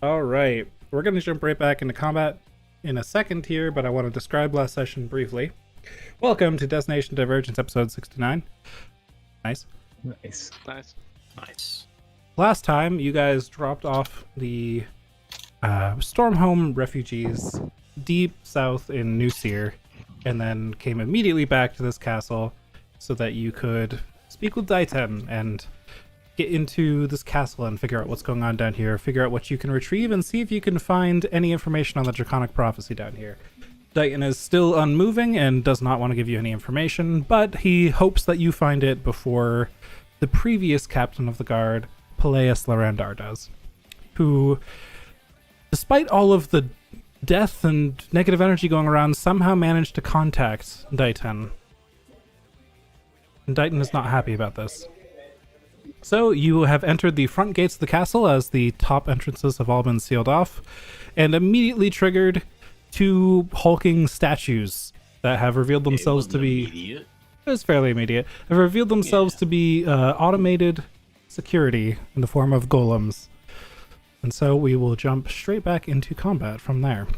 All right, we're going to jump right back into combat in a second here, but I want to describe last session briefly. Welcome to Destination Divergence, episode 69. Nice. Nice. Last time, you guys dropped off the Stormhome refugees deep south in New Seer, and then came immediately back to this castle so that you could speak with Daiten and get into this castle and figure out what's going on down here, figure out what you can retrieve, and see if you can find any information on the Draconic Prophecy down here. Daiten is still unmoving and does not want to give you any information, but he hopes that you find it before the previous captain of the guard, Peleus Larandar, does, who, despite all of the death and negative energy going around, somehow managed to contact Daiten. And Daiten is not happy about this. So you have entered the front gates of the castle as the top entrances have all been sealed off, and immediately triggered two hulking statues that have revealed themselves to be... Immediate. It was fairly immediate. Have revealed themselves to be automated security in the form of golems. And so we will jump straight back into combat from there.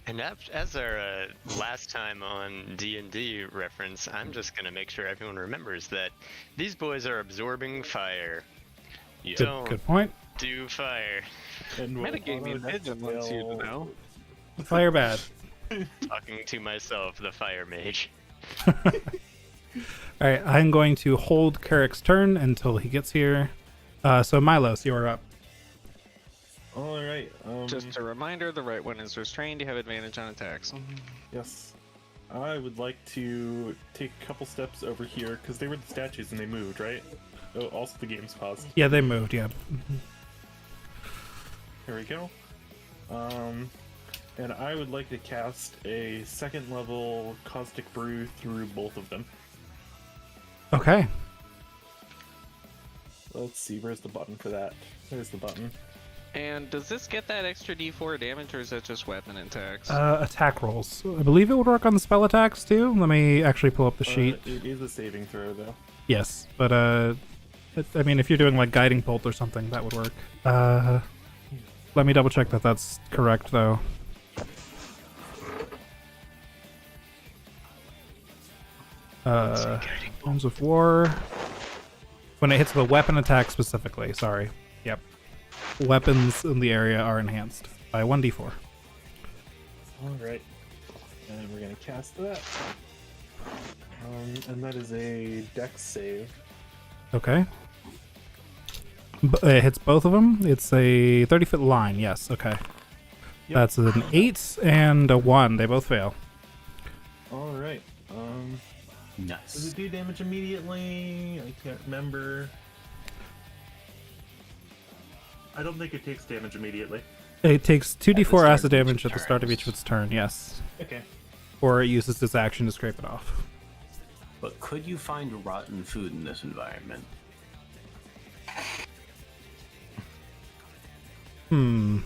And as our last time on D&D reference, I'm just going to make sure everyone remembers that these boys are absorbing fire. You don't Good point. do fire. And Metagaming Pigeon wants you to know. Fire bad. Talking to myself, the fire mage. Alright, I'm going to hold Carrick's turn until he gets here. So Milos, you're up. All right. Just a reminder, the right one is restrained. You have advantage on attacks. Yes. I would like to take a couple steps over here because they were the statues and they moved, right? Oh, also the game's paused. Yeah, they moved, yeah. Here we go. And I would like to cast a second level Caustic Brew through both of them. Okay. Let's see, where's the button for that? There's the button. And does this get that extra d4 damage, or is that just weapon attacks? Attack rolls. I believe it would work on the spell attacks too. Let me actually pull up the sheet. It is a saving throw, though. Yes, but I mean, if you're doing like Guiding Bolt or something, that would work. Let me double check that that's correct, though. Arms of War. When it hits the weapon attack specifically, sorry. Yep. Weapons in the area are enhanced by 1d4. Alright. And we're going to cast that. And that is a Dex save. Okay. It hits both of them. It's a 30-foot line, yes, okay. Yep. That's an 8 and a 1. They both fail. Alright. Does Nice. it do damage immediately? I can't remember. I don't think it takes damage immediately. It takes 2d4 start acid of each damage at the start of turns. each of its turn, yes. Okay. Or it uses its action to scrape it off. But could you find rotten food in this environment? Do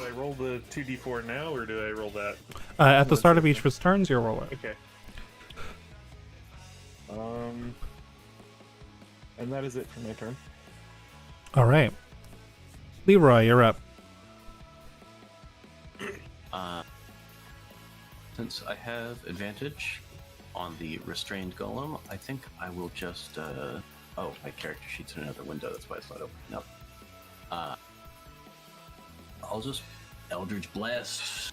I roll the 2d4 now, or do I roll that? At the start of each of its turns, you'll roll it. Okay. And that is it for my turn. All right. Leroy, you're up. Since I have advantage on the restrained golem, I think I will just oh, my character sheet's in another window, that's why it's not open. Nope. I'll just Eldritch Blast.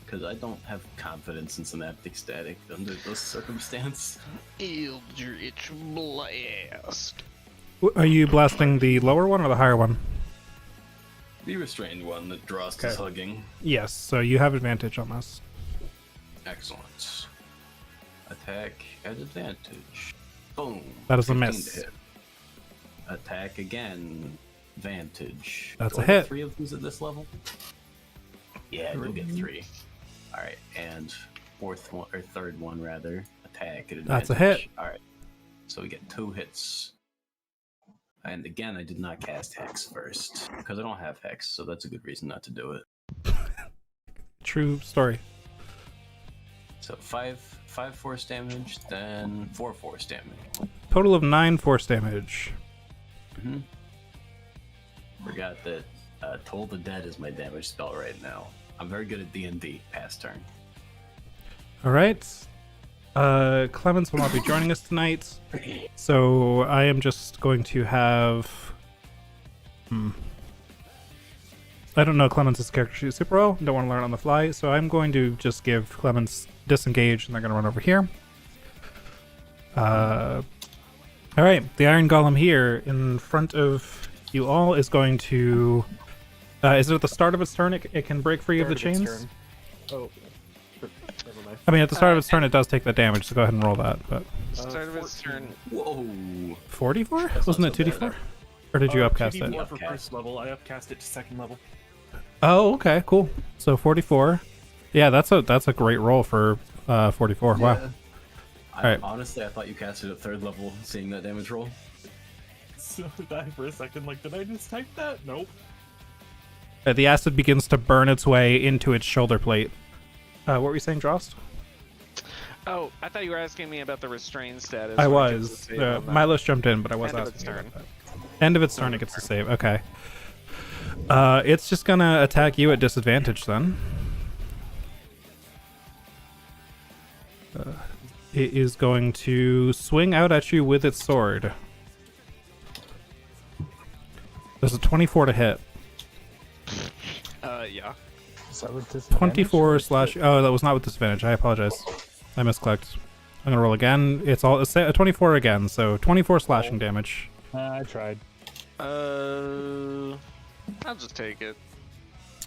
Because I don't have confidence in Synaptic Static under those circumstances. Eldritch Blast. Are you blasting the lower one or the higher one? The restrained one that draws Okay. is hugging. Yes, so you have advantage on this. Excellent. Attack at advantage. Boom. That is a 15 miss. to hit. Attack again. Advantage. That's Do a I get hit. 3 of these at this level? Yeah, I do get 3. Alright, and third one rather. Attack at advantage. That's a hit. Alright. So we get 2 hits. And again, I did not cast Hex first. Because I don't have Hex, so that's a good reason not to do it. True story. So 5 force damage, then 4 force damage. Total of 9 force damage. Mm-hmm. Forgot that Toll the Dead is my damage spell right now. I'm very good at D&D. Pass turn. All right. Clemens will not be joining us tonight, so I am just going to have. I don't know Clemens' character sheet super well. Don't want to learn on the fly, so I'm going to just give Clemens disengage, and they're going to run over here. All right, the Iron Golem here in front of you all is going to. Is it at the start of its turn? It can break free of the Start its chains. turn. Oh, never mind. I mean, at the start of its turn, it does take the damage, so go ahead and roll that. But Start of its turn. Whoa. 44? That's Wasn't it not so 2d4? bad. Or did you upcast 2d4 it? for first level. I upcast it to second level. Oh, okay, cool. So 44. Yeah, that's a great roll for 44. Wow. Yeah. Alright. Honestly, I thought you casted at third level, seeing that damage roll. So did I for a second, like, did I just type that? Nope. The acid begins to burn its way into its shoulder plate. What were you saying, Drost? Oh, I thought you were asking me about the restrained status. I or just was. the save on that. Milos jumped in, but I was End of asking its you turn. about that. End of its turn, it gets to save. Okay. It's just gonna attack you at disadvantage then. It is going to swing out at you with its sword. There's a 24 to hit. Yeah. Is that with disadvantage? 24 slash. Oh, that was not with disadvantage. I apologize. I misclicked. I'm gonna roll again. It's a 24 again, so 24 slashing damage. I tried. I'll just take it.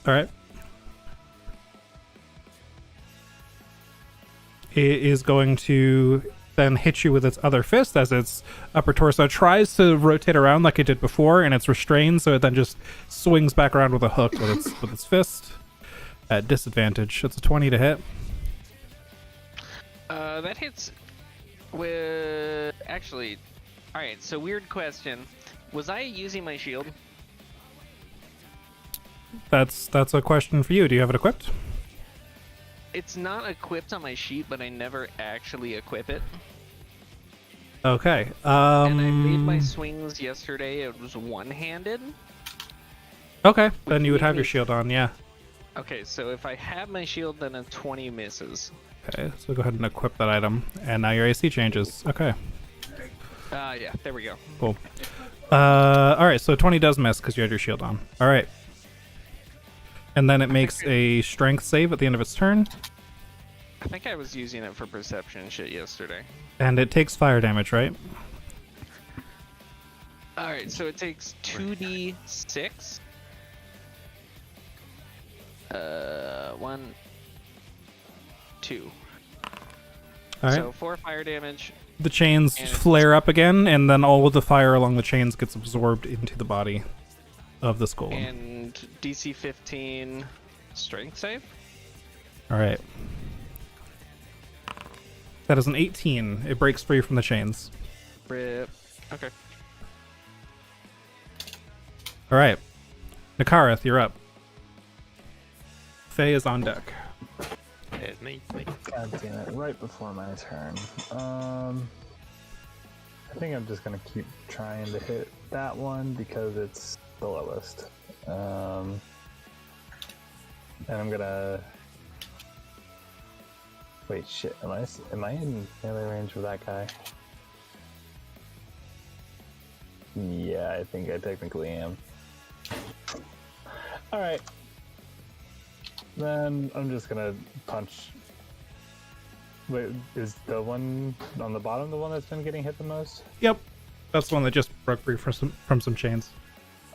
All right. It is going to then hit you with its other fist as its upper torso tries to rotate around like it did before, and it's restrained, so it then just swings back around with a hook with its fist at disadvantage. It's a 20 to hit. That hits with... Actually, alright, so weird question. Was I using my shield? That's a question for you. Do you have it equipped? It's not equipped on my sheet, but I never actually equip it. Okay. And I made my swings yesterday. It was one-handed. Okay, then you would made have your me- shield on, yeah. Okay, so if I have my shield, then a 20 misses. Okay, so go ahead and equip that item, and now your AC changes. Okay, Yeah, there we go. cool. Alright, so 20 does miss because you had your shield on. Alright. And then it makes a strength save at the end of its turn, I think I was using it for perception and shit yesterday. and it takes fire damage, right? Alright, so it takes 2d6. 1, 2. Alright. So 4 fire damage. The chains and- flare up again, and then all of the fire along the chains gets absorbed into the body of this golem. And DC 15 strength save? Alright. That is an 18. It breaks free from the chains. Rip. Okay. Alright. Nakareth, you're up. Faye is on deck. It's me. God damn it, right before my turn. I think I'm just gonna keep trying to hit that one because it's the lowest. And I'm gonna... Wait, shit, am I in melee range with that guy? Yeah, I think I technically am. Alright. Then I'm just gonna punch. Wait, is the one on the bottom the one that's been getting hit the most? Yep. That's the one that just broke free from some chains.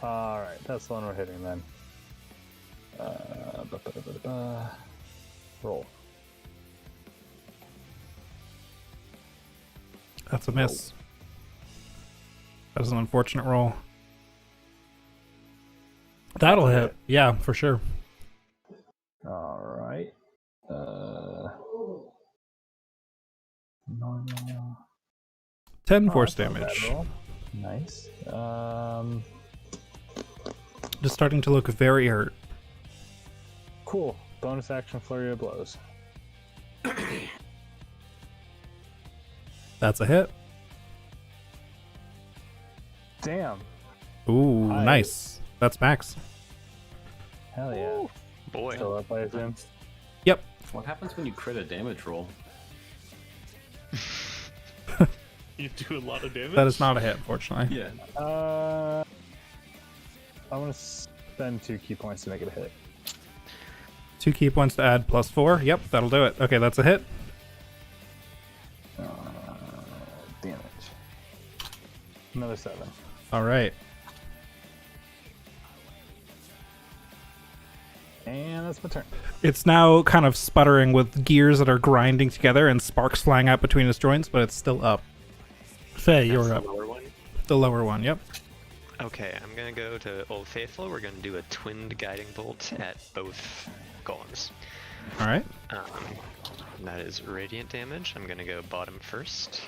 Alright, that's the one we're hitting then. Roll. That's a miss. That is an unfortunate roll. That'll hit. Yeah, for sure. Alright. Normal. 10 force That's not a bad damage. roll. Nice. Just starting to look very hurt. Cool. Bonus action flurry of blows. That's a hit. Damn. Ooh, Nice. nice. That's max. Hell yeah. Boy. Still up, I assume. Yep. What happens when you crit a damage roll? You do a lot of damage. That is not a hit, unfortunately. Yeah. I want to spend 2 key points to make it a hit. 2 key points to add +4. Yep, that'll do it. Okay, that's a hit. Damage. Another 7. All right. And that's my turn. It's now kind of sputtering with gears that are grinding together and sparks flying out between its joints, but it's still up. Faye, That's you're the up. lower one. The lower one, yep. Okay, I'm gonna go to Old Faithful. We're gonna do a twinned guiding bolt at both golems. All right. That is radiant damage. I'm gonna go bottom first.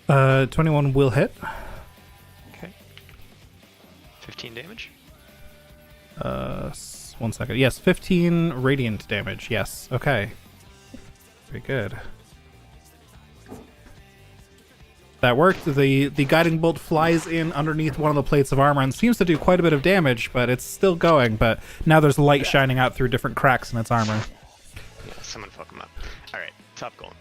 $21. 21 will hit. Okay. 15 damage. 1 second. Yes, 15 radiant damage. Yes. Okay. Very good. That worked. The guiding bolt flies in underneath one of the plates of armor and seems to do quite a bit of damage, but it's still going. But now there's light shining out through different cracks in its armor. Yeah, someone fuck him up. Alright, top golem.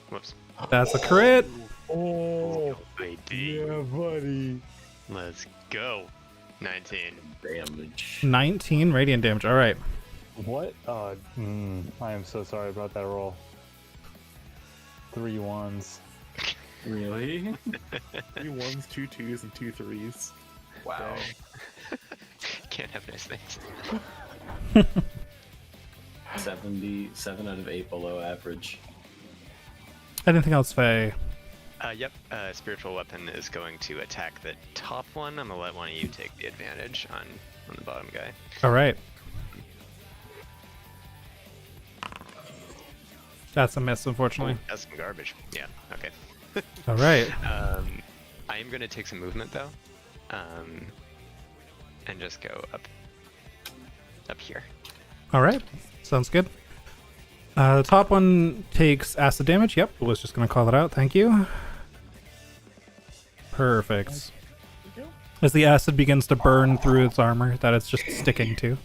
Whoops. That's a crit. Oh, Baby. yeah, buddy. Let's go. 19. Damage. 19 radiant damage. All right. What? I am so sorry about that roll. 3 1s. Really? 3 1s, 2 2s, and 2 3s. Wow. Can't have nice things. 77 out of 8 below average. Anything else, Faye? Yep. Spiritual weapon is going to attack the top one. I'm gonna let one of you take the advantage on the bottom guy. All right. That's a miss, unfortunately. That's some garbage. Yeah. Okay. All right. I am gonna take some movement though, and just go up here. All right. Sounds good. The top one takes acid damage. Yep. Was just going to call it out. Thank you. Perfect. As the acid begins to burn through its armor that it's just sticking to.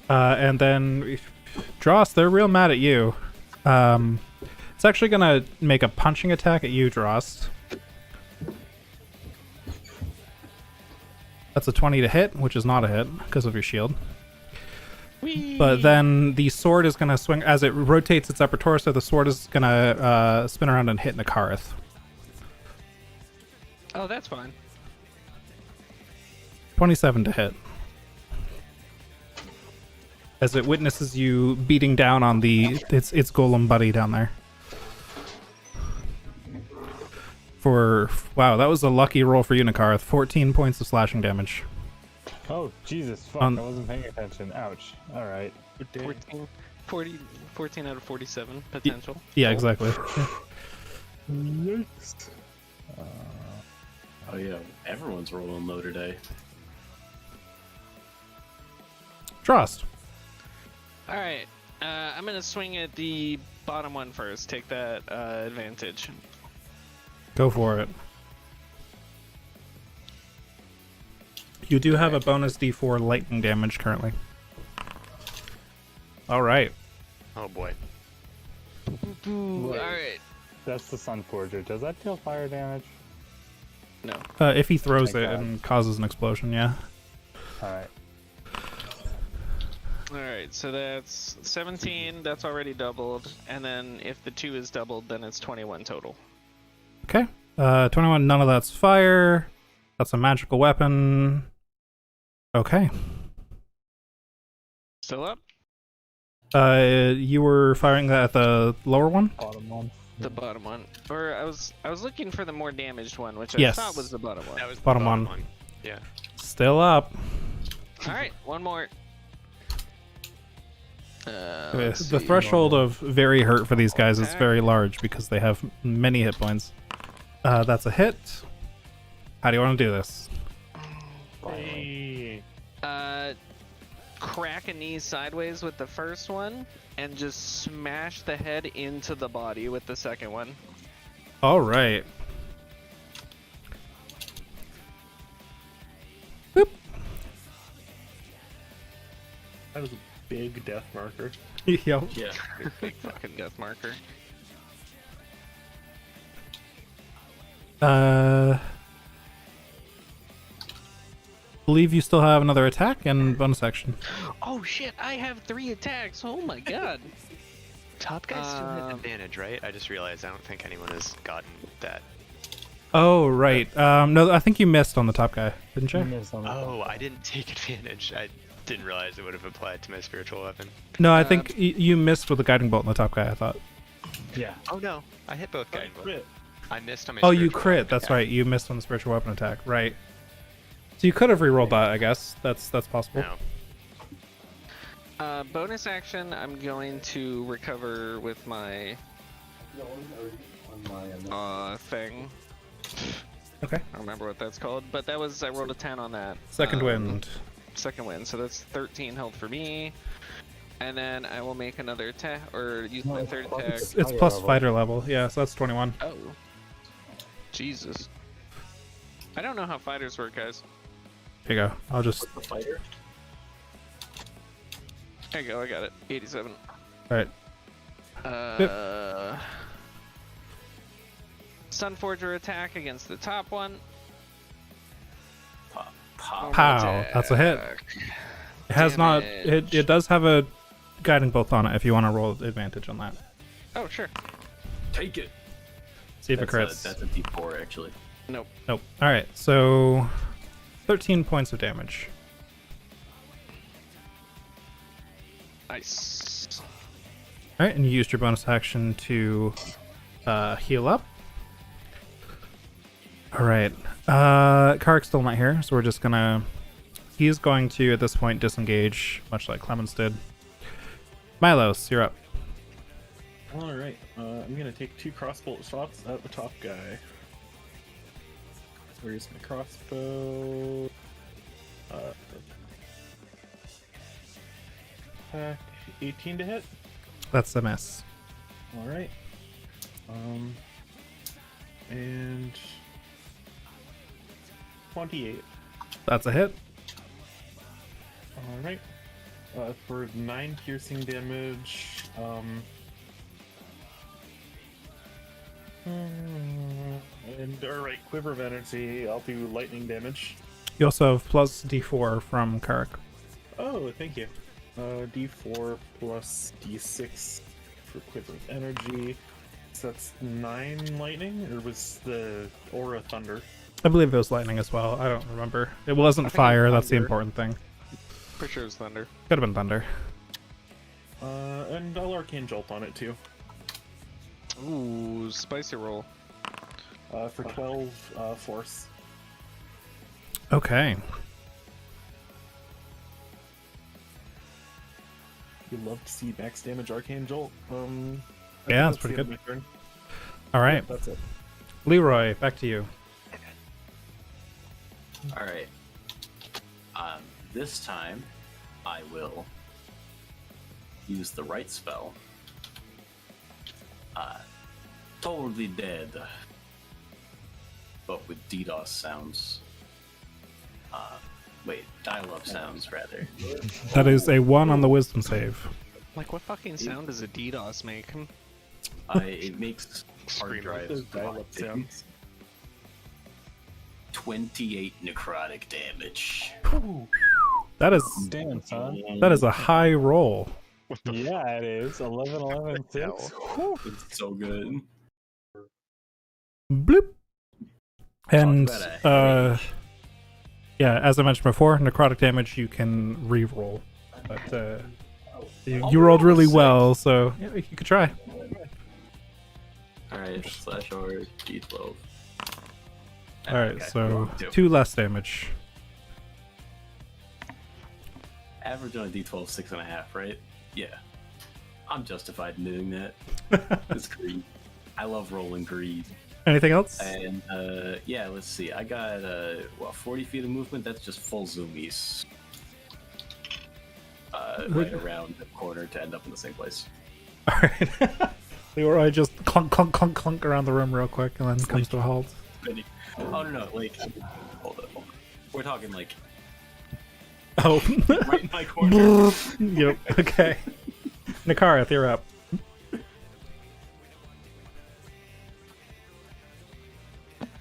And then Dross, they're real mad at you. It's actually going to make a punching attack at you, Dross. That's a 20 to hit, which is not a hit because of your shield. Whee! But then the sword is going to swing as it rotates its upper torso. The sword is going to spin around and hit Nakarth. Oh, that's fine. 27 to hit. As it witnesses you beating down on its golem buddy down there. Wow, that was a lucky roll for you, Nakarth. 14 points of slashing damage. Oh, Jesus, fuck, On- I wasn't paying attention. Ouch. Alright. 14 out of 47 potential. Yeah, exactly. Yikes. Oh yeah, everyone's rolling low today. Drost. All right, I'm gonna swing at the bottom one first. Take that advantage. Go for it. You do have a bonus D4 lightning damage currently. All right. Oh boy. All Wait. right. That's the Sun Forger. Does that deal fire damage? No. If he throws Thank it God. and causes an explosion, yeah. Alright. All right. So that's 17. That's already doubled. And then if the 2 is doubled, then it's 21 total. Okay. 21, none of that's fire. That's a magical weapon. Okay. Still up. You were firing that at the lower one? Bottom one. The bottom one. Or I was looking for the more damaged one, which I Yes. thought was the bottom one. That was the Bottom bottom one. one. Yeah. Still up. All right. One more. The threshold of very hurt for these guys is very large because they have many hit points. That's a hit. How do you want to do this? Hey. crack a knee sideways with the first one and just smash the head into the body with the second one. All right. Boop. That was a big death marker. Yep. Yeah. Big fucking death marker. Believe you still have another attack and bonus action. Oh shit, I have 3 attacks. Oh my god. Top guy still had advantage, right? I just realized I don't think anyone has gotten that. Oh, right. No, I think you missed on the top guy, didn't you? Oh, I didn't take advantage. I didn't realize it would have applied to my spiritual weapon. No, I think you missed with the guiding bolt on the top guy, I thought. Yeah. Oh no, I hit both guiding bolts. Crit. I missed on my Oh, you spiritual crit. weapon That's attack. right. You missed on the spiritual weapon attack. Right. So you could have rerolled that, I guess. That's possible. No. Bonus action, I'm going to recover with my thing. Okay. I don't remember what that's called, but that was, I rolled a 10 on that. Second wind. Second wind, so that's 13 health for me. And then I will make another attack, or use my third attack. It's Fighter plus level. fighter level. Yeah, so that's 21. Oh. Jesus. I don't know how fighters work, guys. Here you go. I'll just... The fighter. There you go, I got it. 87. Alright. Sunforger attack against the top one. Pop. Pow. That's a hit. It has not... It does have a guiding bolt on it if you want to roll advantage on that. Oh, sure. Take it. See if it crits. That's a D4 actually. Nope. Nope. Alright, so... 13 points of damage. Nice. Alright, and you used your bonus action to heal up. Alright. Karik's still not here, so we're just gonna... He's going to, at this point, disengage, much like Clemens did. Milos, you're up. Alright, I'm gonna take 2 crossbow shots at the top guy. Where's my crossbow? Attack 18 to hit. That's a miss. Alright. And 28. That's a hit. Alright. For 9 piercing damage, and alright, Quiver of Energy, I'll do lightning damage. You also have plus d4 from Karik. Oh, thank you. D4 plus D6 for Quiver of Energy. So that's 9 lightning, or was the aura thunder? I believe it was lightning as well. I don't remember. It wasn't think it was fire, that's the thunder. important thing. For sure it's thunder. Could have been thunder. And I'll Arcane Jolt on it too. Ooh, spicy roll. For 12 force. Okay. You'd love to see max damage Arcane Jolt. I think Yeah, that's the pretty end good. of my turn. Alright. That's it. Leroy, back to you. All right. This time, I will use the right spell. Totally dead, but with DDoS sounds. Wait, dial-up sounds rather. That is a 1 on the wisdom save. Like, what fucking sound does a DDoS make? It makes hard Screamer. drives Those dial-up sounds. 28 necrotic damage. That is Damn, son. that is a high roll. Yeah, it is. 11, 11, 6. It's so good. Bloop. And Talk about yeah, as I mentioned before, necrotic damage you can re-roll, but you rolled really well, so yeah, you could try. Alright, slash or D12. All right, Okay, so cool. 2 less damage. Average on a D12 6.5, right? Yeah. I'm justified in doing that. It's greed. I love rolling greed. Anything else? And yeah, let's see. I got 40 feet of movement. That's just full zoomies. right around the corner to end up in the same place. All right. Leroy just clunk, clunk, clunk, clunk around the room real quick, and then comes to a halt. Oh no, like, hold on. We're talking like Oh. right in my corner. Yep. Okay. Nakarath, you're up.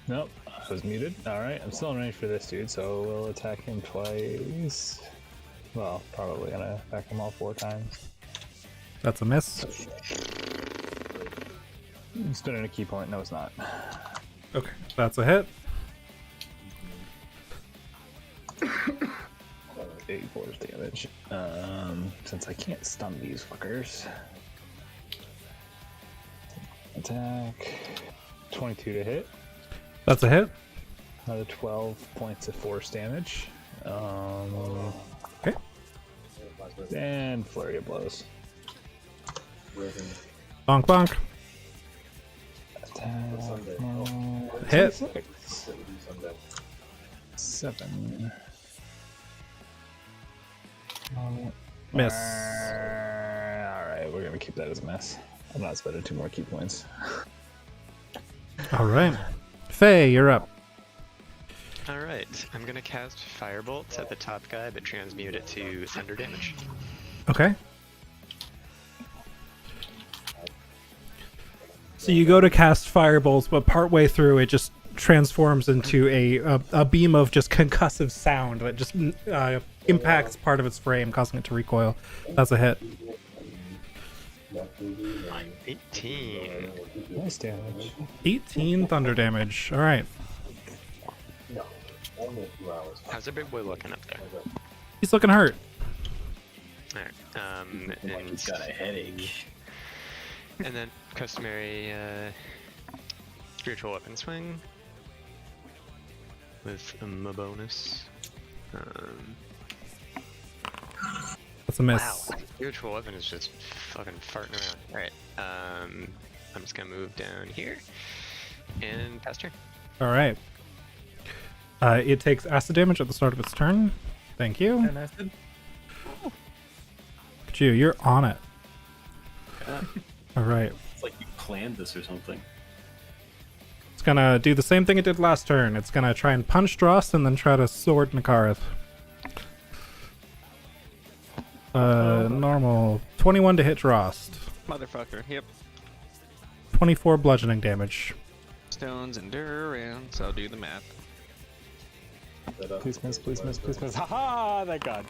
Nope, I was muted. Alright, I'm still in range for this dude, so we'll attack him twice. Well, probably gonna attack him all 4 times. That's a miss. Spinning a key point. No, it's not. Okay, that's a hit. 8 force damage. Since I can't stun these fuckers. Attack. 22 to hit. That's a hit. Another 12 points of force damage. Okay. And flurry of blows. Bonk, bonk. Attack. Hit. 26. 7. Miss. Alright, we're gonna keep that as a mess. I'm not spending 2 more key points. All right. Faye, you're up. Alright, I'm gonna cast Firebolt at the top guy, but transmute it to thunder damage. Okay. So you go to cast firebolts, but partway through it just transforms into a beam of just concussive sound that just impacts part of its frame, causing it to recoil. That's a hit. 18. Nice damage. 18 thunder damage. All right. How's the big boy looking up there? He's looking hurt. Alright, Like he's got a headache. and then customary spiritual weapon swing with my bonus. That's a miss. Wow, spiritual weapon is just fucking farting around. Alright, I'm just gonna move down here and pass turn. All right. It takes acid damage at the start of its turn. Thank you. And acid. Look at you. You're on it. All right. It's like you planned this or something. It's gonna do the same thing it did last turn. It's gonna try and punch Drost and then try to sword Nakarath. Normal. 21 to hit Drost. Motherfucker. Yep. 24 bludgeoning damage. Stones endurance. I'll do the math. Please miss, please miss, please miss. Haha, thank God.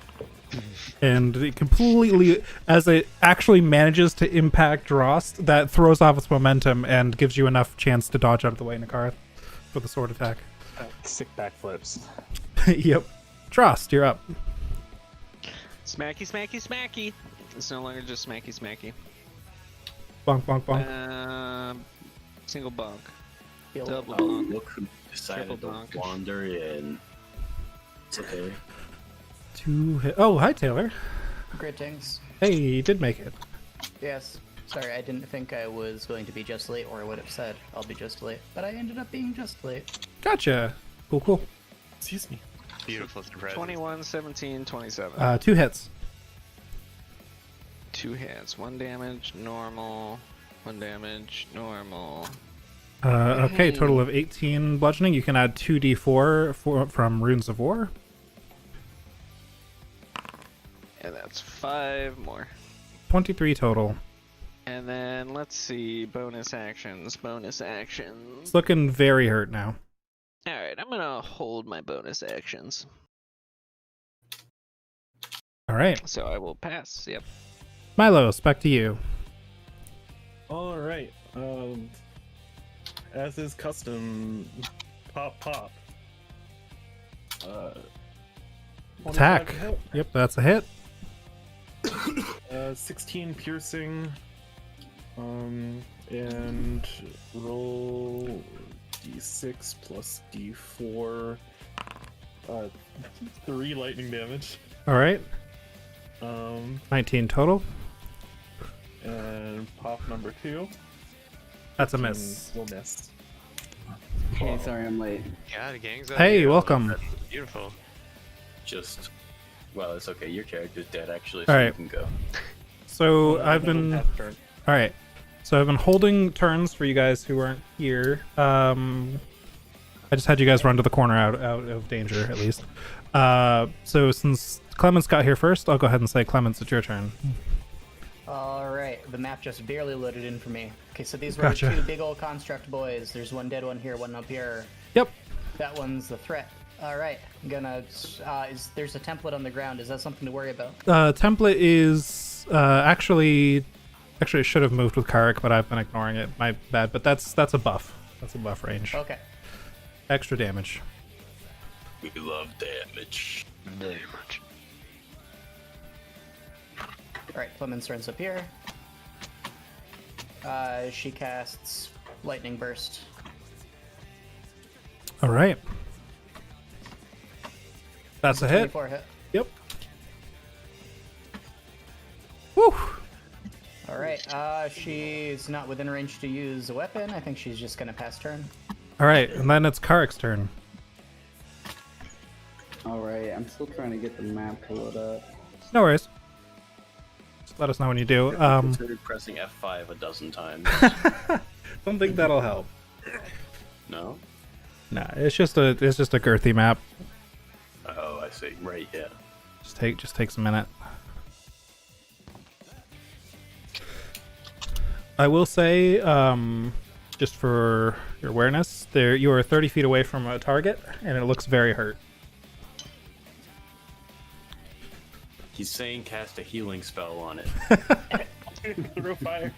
And it completely, as it actually manages to impact Drost, that throws off its momentum and gives you enough chance to dodge out of the way, Nakarath, for the sword attack. Sick backflips. Yep. Drost, you're up. Smacky, smacky, smacky. It's no longer just smacky, smacky. Bonk, bonk, bonk. Single bonk. Heal. Double bonk. Look who decided Triple to bonk. wander in. It's okay. 2 hit. Oh, hi, Taylor. Greetings. Hey, you did make it. Yes. Sorry, I didn't think I was going to be just late, or I would have said I'll be just late. But I ended up being just late. Gotcha. Cool, cool. Excuse me. Beautiful surprise. 21, 17, 27. 2 hits. 2 hits. 1 damage, normal. 1 damage, normal. Okay, total of 18 bludgeoning. You can add 2d4 from Runes of War. And that's 5 more. 23 total. And then let's see, bonus actions. It's looking very hurt now. Alright, I'm gonna hold my bonus actions. All right. So I will pass, yep. Milos, back to you. All right. As is custom, pop. 25 Attack. to hit. Yep, that's a hit. 16 piercing. And roll d6 plus d4. 3 lightning damage. All right. 19 total. And pop number 2. That's a miss. Will miss. Hey, sorry I'm late. Yeah, the gang's out Hey, here. welcome. That's beautiful. Just Well, it's okay. Your character's dead, actually, All so right. you can go. So I I've been have turn. all right. So I've been holding turns for you guys who aren't here. I just had you guys run to the corner out of danger at least. So since Clemens got here first, I'll go ahead and say Clemens, it's your turn. Alright, the map just barely loaded in for me. Okay, so these were Gotcha. two big old construct boys. There's one dead one here, one up here. Yep. That one's the threat. Alright, I'm gonna... there's a template on the ground. Is that something to worry about? Template is actually it should have moved with Karik, but I've been ignoring it. My bad. But that's a buff. That's a buff range. Okay. Extra damage. We love damage. Damage. Alright, Clemens runs up here. She casts Lightning Burst. All right. That's a hit. 24 hit. Yep. Woo. Alright, she's not within range to use a weapon. I think she's just gonna pass turn. All right, and then it's Karik's turn. Alright, I'm still trying to get the map to load up. No worries. Just let us know when you do. Considered pressing F5 a dozen times. Don't think that'll help. No? Nah, it's just a girthy map. Oh, I see. Right, yeah. Just takes a minute. I will say, just for your awareness, you are 30 feet away from a target, and it looks very hurt. He's saying cast a healing spell on it. Throw fire.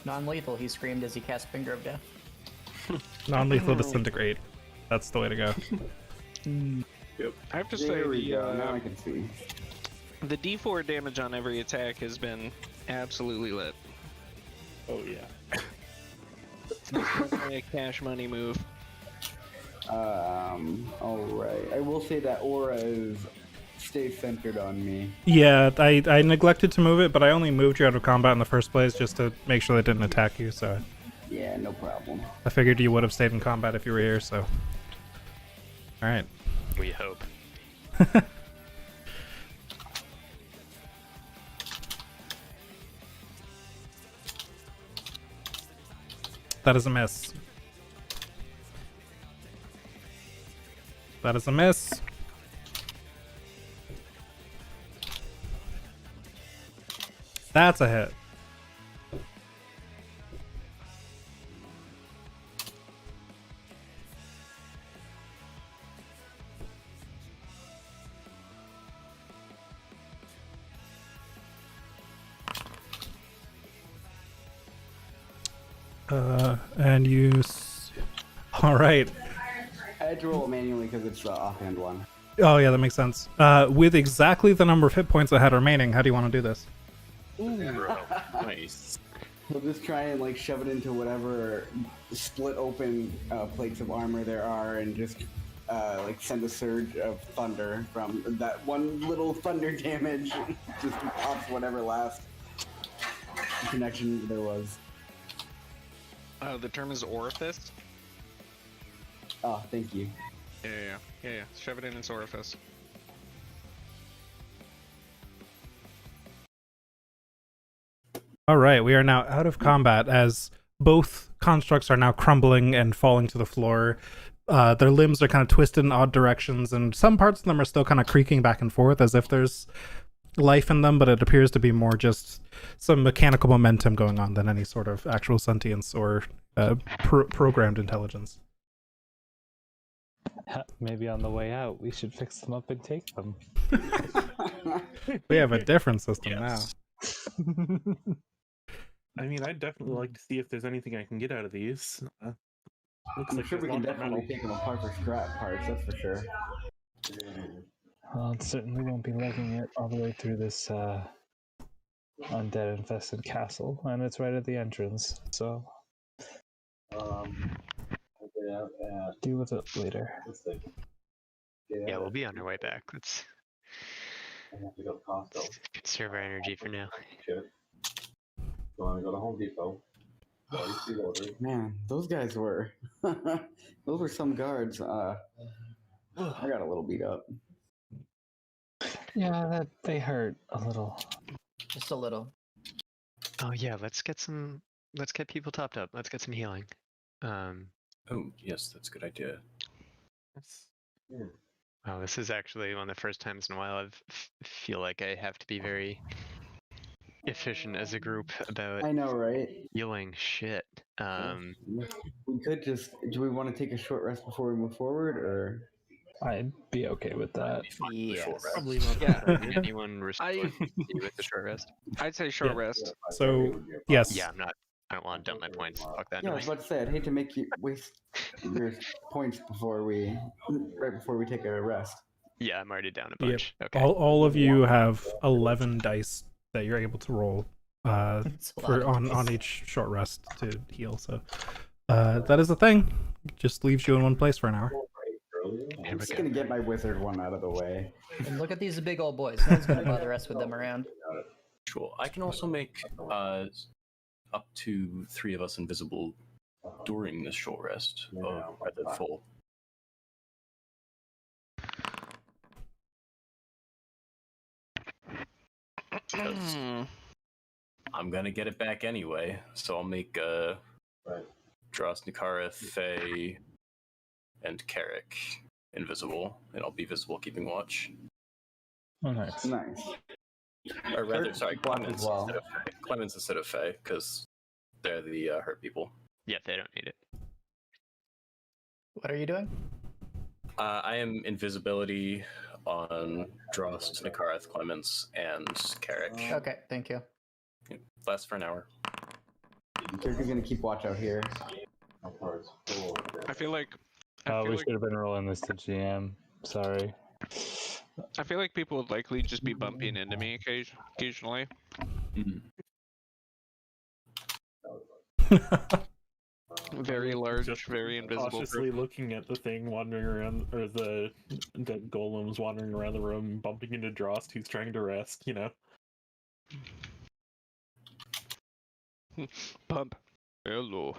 Non-lethal, he screamed as he cast Finger of Death. Non-lethal disintegrate. That's the way to go. I have to say There we go, now I the can see. D4 damage on every attack has been absolutely lit. Oh yeah. It's definitely a cash money move. Alright. I will say that aura is stay centered on me. Yeah, I neglected to move it, but I only moved you out of combat in the first place just to make sure they didn't attack you, so Yeah, no problem. I figured you would have stayed in combat if you were here, so. Alright. We hope. That is a miss. That is a miss. That's a hit. And you. All right. I had to roll it manually because it's the offhand one. Oh yeah, that makes sense. With exactly the number of hit points I had remaining, how do you want to do this? Bro, nice. We'll just try and like shove it into whatever split open plates of armor there are, and just like send a surge of thunder from that one little thunder damage, just pops whatever last connection there was. The term is orifice. Oh, thank you. Yeah. Shove it in its orifice. All right, we are now out of combat as both constructs are now crumbling and falling to the floor. Their limbs are kind of twisted in odd directions, and some parts of them are still kind of creaking back and forth as if there's life in them, but it appears to be more just some mechanical momentum going on than any sort of actual sentience or programmed intelligence. Maybe on the way out, we should fix them up and take them. We have a different system Yes. now. I mean, I'd definitely like to see if there's anything I can get out of these. Looks I'm like sure we there's can lots of definitely metal. take them apart for scrap parts, that's for sure. Well, it certainly won't be lugging it all the way through this undead infested castle, and it's right at the entrance, so deal with it later. Yeah, we'll be on our way back. Let's conserve our energy for now. Want to go to Home Depot? Man, those guys were. Those were some guards. I got a little beat up. Yeah, they hurt a little. Just a little. Oh yeah, let's get people topped up. Let's get some healing. Oh, yes, that's a good idea. Oh, this is actually one of the first times in a while feel like I have to be very efficient as a group about I know, right? healing shit. We could just. Do we want to take a short rest before we move forward, or? I'd be okay with that. Yes. Probably not. Yeah. Anyone respond with the short rest? I'd say short Yeah. rest. So yes. Yeah, I don't want to dump my points. Fuck that Yeah, I noise. was about to say I'd hate to make you waste your points right before we take a rest. Yeah, I'm already down a Yep. bunch. Okay. All of you have 11 dice that you're able to roll It's a lot for of on dice. each short rest to heal. So that is the thing. Just leaves you in one place for an hour. I'm just gonna get my wizard one out of the way. And look at these big old boys. No one's gonna bother us with them around. Sure. I can also make up to 3 of us invisible during this short rest, or rather 4. Hmm. I'm gonna get it back anyway, so I'll make Dross, Nikareth, Faye, and Carrick invisible, and I'll be visible keeping watch. Oh, nice. Nice. Or rather, Sure, sorry, keep watch Clemens as well. instead of Faye. Clemens instead of Faye, because they're the hurt people. Yeah, they don't need it. What are you doing? I am invisibility on Drost, Nikareth, Clemens, and Carrick. Okay, thank you. Lasts for an hour. Kirky's gonna keep watch out here. I feel like We should have been rolling this to GM. Sorry. I feel like people would likely just be bumping into me occasionally. Very large, Just very invisible. Cautiously Group. looking at the thing wandering around, or the dead golems wandering around the room, bumping into Drost, who's trying to rest. Bump. Hello.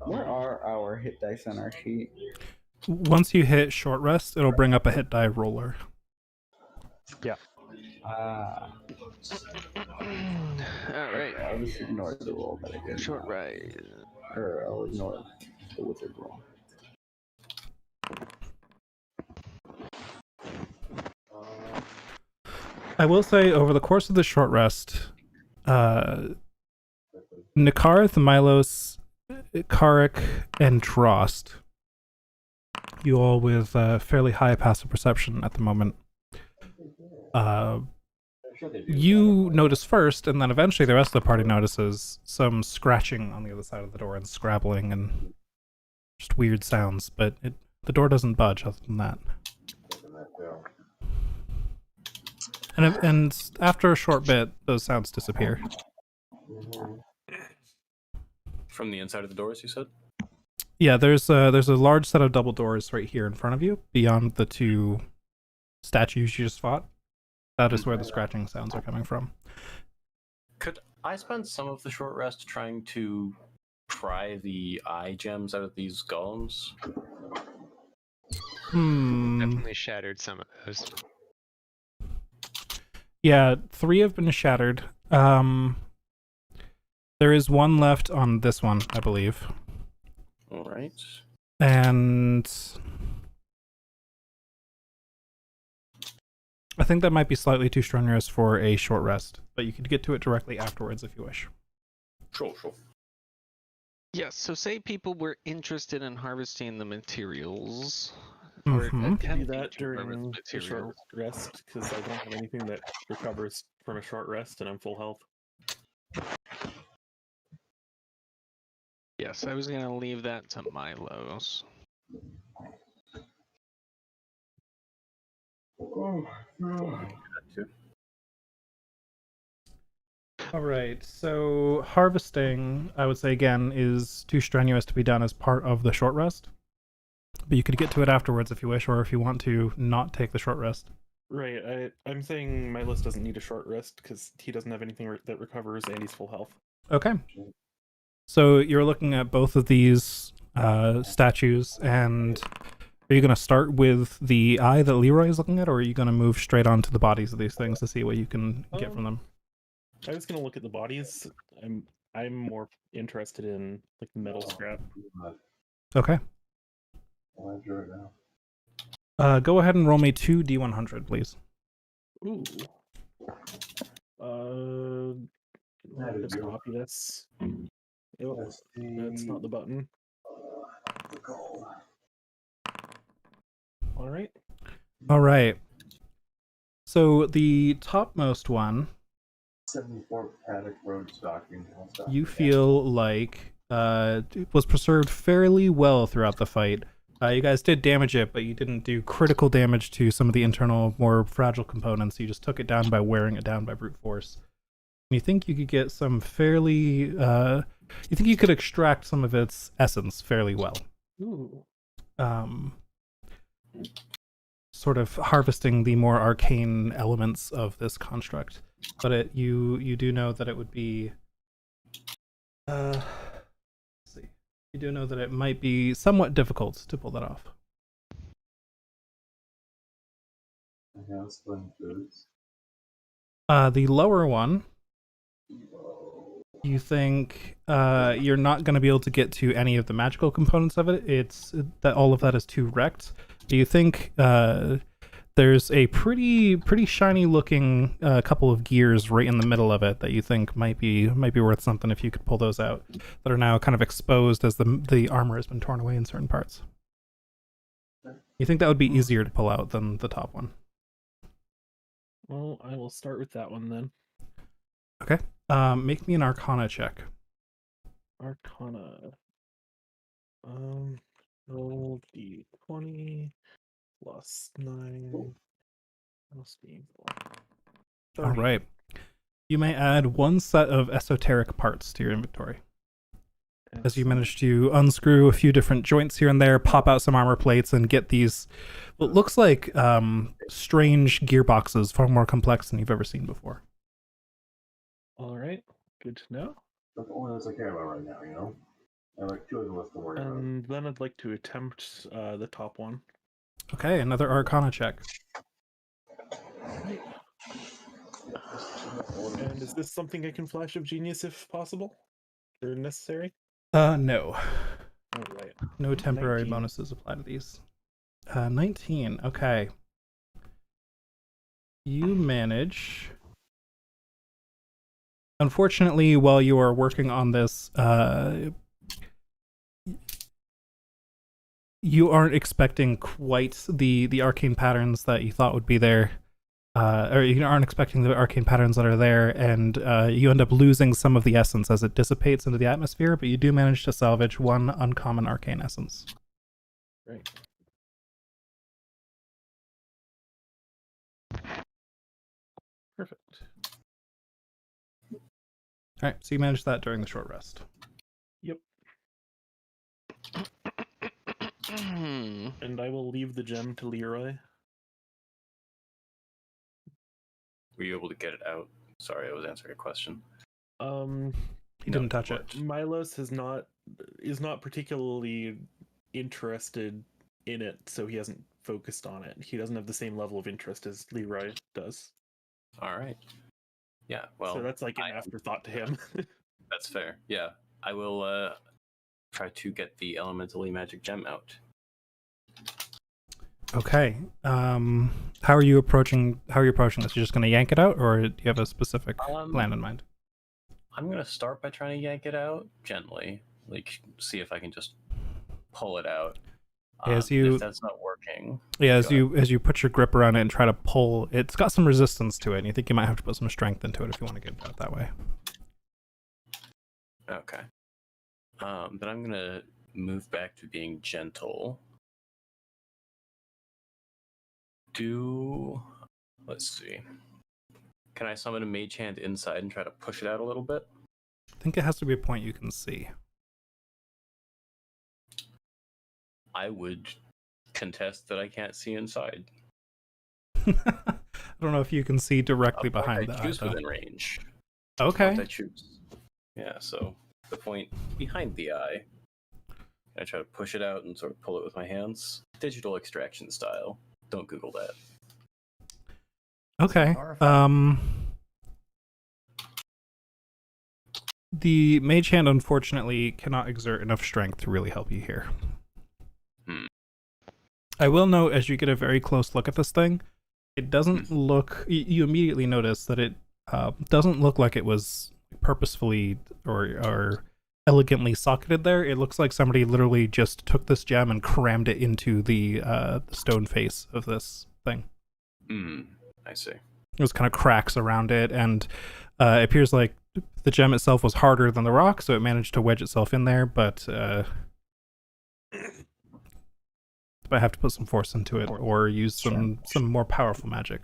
Where are our hit dice on our sheet? Once you hit short rest, it'll bring up a hit die roller. Ah, All right. I'll just ignore the roll that I did. Short ride. Or I'll ignore the wizard roll. I will say, over the course of the short rest, Nikarth, Milos, Karik, and Drost, you all with fairly high passive perception at the moment, you notice first, and then eventually the rest of the party notices some scratching on the other side of the door and scrabbling and just weird sounds, but the door doesn't budge other than that. And after a short bit, those sounds disappear. From the inside of the doors, you said? Yeah, there's a large set of double doors right here in front of you, beyond the 2 statues you just fought. That is where the scratching sounds are coming from. Could I spend some of the short rest trying to pry the eye gems out of these golems? Definitely shattered some of those. Yeah, 3 have been shattered. There is 1 left on this one, I believe. All right. And I think that might be slightly too strenuous for a short rest, but you could get to it directly afterwards if you wish. Sure. Yes, so say people were interested in harvesting the materials. Mhm. Do attempting that to harvest during the short rest, because I don't have anything that recovers from a short rest, and I'm full health. Yes, I was gonna leave that to Milos. All right, so harvesting, I would say again, is too strenuous to be done as part of the short rest. But you could get to it afterwards if you wish, or if you want to not take the short rest. Right, I'm saying my list doesn't need a short rest because he doesn't have anything that recovers and he's full health. Okay. So you're looking at both of these statues, and are you going to start with the eye that Leroy is looking at, or are you going to move straight onto the bodies of these things to see what you can get from them? I was gonna look at the bodies. I'm more interested in like the metal scrap. Okay. Go ahead and roll me 2 D100, please. Ooh. Just copy this. Oh, that's not the button. All right. All right. So the topmost one, 74 Paddock Road stocking. you feel like was preserved fairly well throughout the fight. You guys did damage it, but you didn't do critical damage to some of the internal, more fragile components. You just took it down by wearing it down by brute force. You think you could get some fairly... you think you could extract some of its essence fairly well. Ooh. Sort of harvesting the more arcane elements of this construct. But you do know that it would be... let's see. You do know that it might be somewhat difficult to pull that off. The lower one, you think you're not going to be able to get to any of the magical components of it. It's that all of that is too wrecked. Do you think there's a pretty shiny looking couple of gears right in the middle of it that you think might be worth something if you could pull those out, that are now kind of exposed as the armor has been torn away in certain parts? You think that would be easier to pull out than the top one? Well, I will start with that one then. Okay. Make me an Arcana check. Arcana. Roll d20 plus 9 plus d4. All right. You may add 1 set of esoteric parts to your inventory. As you manage to unscrew a few different joints here and there, pop out some armor plates, and get these, what looks like strange gearboxes, far more complex than you've ever seen before. All right, good to know. That's the only ones I care about right now, you know? I have like 2 of the list to worry about. And then I'd like to attempt the top one. Okay, another Arcana check. And is this something I can flash of genius if possible? Or necessary? No. All right. No temporary 19. bonuses apply to these. 19, okay. You manage... Unfortunately, while you are working on this, you aren't expecting quite the arcane patterns that you thought would be there. Or you aren't expecting the arcane patterns that are there, and you end up losing some of the essence as it dissipates into the atmosphere, but you do manage to salvage 1 uncommon arcane essence. Great. Perfect. All right, so you managed that during the short rest. Yep. And I will leave the gem to Leroy. Were you able to get it out? Sorry, I was answering a question. He didn't touch it. Milos is not particularly interested in it, so he hasn't focused on it. He doesn't have the same level of interest as Leroy does. All right. Yeah, well... So that's like an afterthought to him. That's fair. Yeah, I will try to get the elementally magic gem out. Okay. How are you approaching this? You're just going to yank it out, or do you have a specific plan in mind? I'm going to start by trying to yank it out gently. Like, see if I can just pull it out. If that's not working... Yeah, as you put your grip around it and try to pull, it's got some resistance to it, and you think you might have to put some strength into it if you want to get it out that way. Okay. Then I'm going to move back to being gentle. Let's see. Can I summon a mage hand inside and try to push it out a little bit? I think it has to be a point you can see. I would contest that I can't see inside. I don't know if you can see directly behind that. I choose within range. Okay. I choose. Yeah, so the point behind the eye. I try to push it out and sort of pull it with my hands. Digital extraction style. Don't Google that. Okay. The mage hand unfortunately cannot exert enough strength to really help you here. I will note, as you get a very close look at this thing, it doesn't look... You immediately notice that it doesn't look like it was purposefully or elegantly socketed there. It looks like somebody literally just took this gem and crammed it into the stone face of this thing. I see. There's kind of cracks around it, and it appears like the gem itself was harder than the rock, so it managed to wedge itself in there, but I have to put some force into it or use some more powerful magic.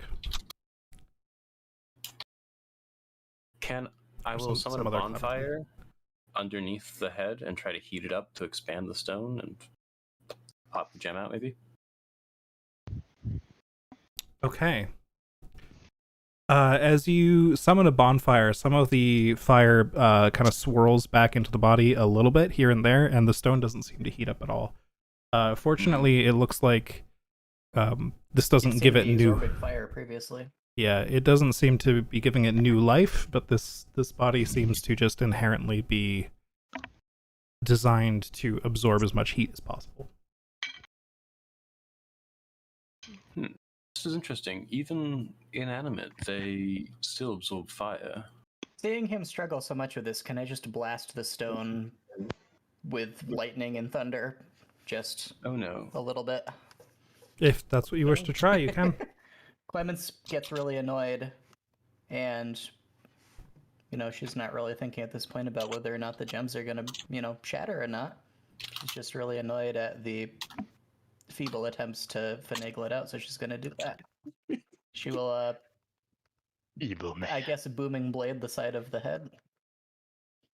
I will summon a bonfire underneath the head and try to heat it up to expand the stone and pop the gem out, maybe? Okay. As you summon a bonfire, some of the fire kind of swirls back into the body a little bit here and there, and the stone doesn't seem to heat up at all. Fortunately, it looks like this doesn't give it new fire previously. Yeah, it doesn't seem to be giving it new life, but this body seems to just inherently be designed to absorb as much heat as possible. This is interesting. Even inanimate, they still absorb fire. Seeing him struggle so much with this, can I just blast the stone with lightning and thunder? Just a little bit. If that's what you wish to try, you can. Clemens gets really annoyed, and she's not really thinking at this point about whether or not the gems are gonna shatter or not. She's just really annoyed at the feeble attempts to finagle it out, so she's gonna do that. She will evil man. I guess booming blade the side of the head.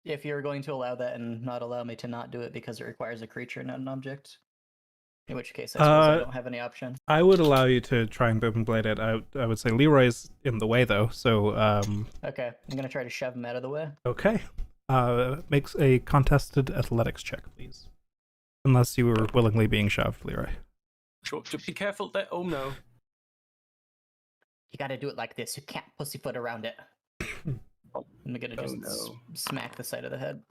If you're going to allow that and not allow me to not do it because it requires a creature, not an object. In which case, I suppose I don't have any option. I would allow you to try and boom blade it. I would say Leroy's in the way, though, so... Okay, I'm going to try to shove him out of the way. Okay. Makes a contested athletics check, please. Unless you were willingly being shoved, Leroy. Sure, just be careful there. Oh, no. You gotta do it like this. You can't pussyfoot around it. I'm gonna just smack the side of the head.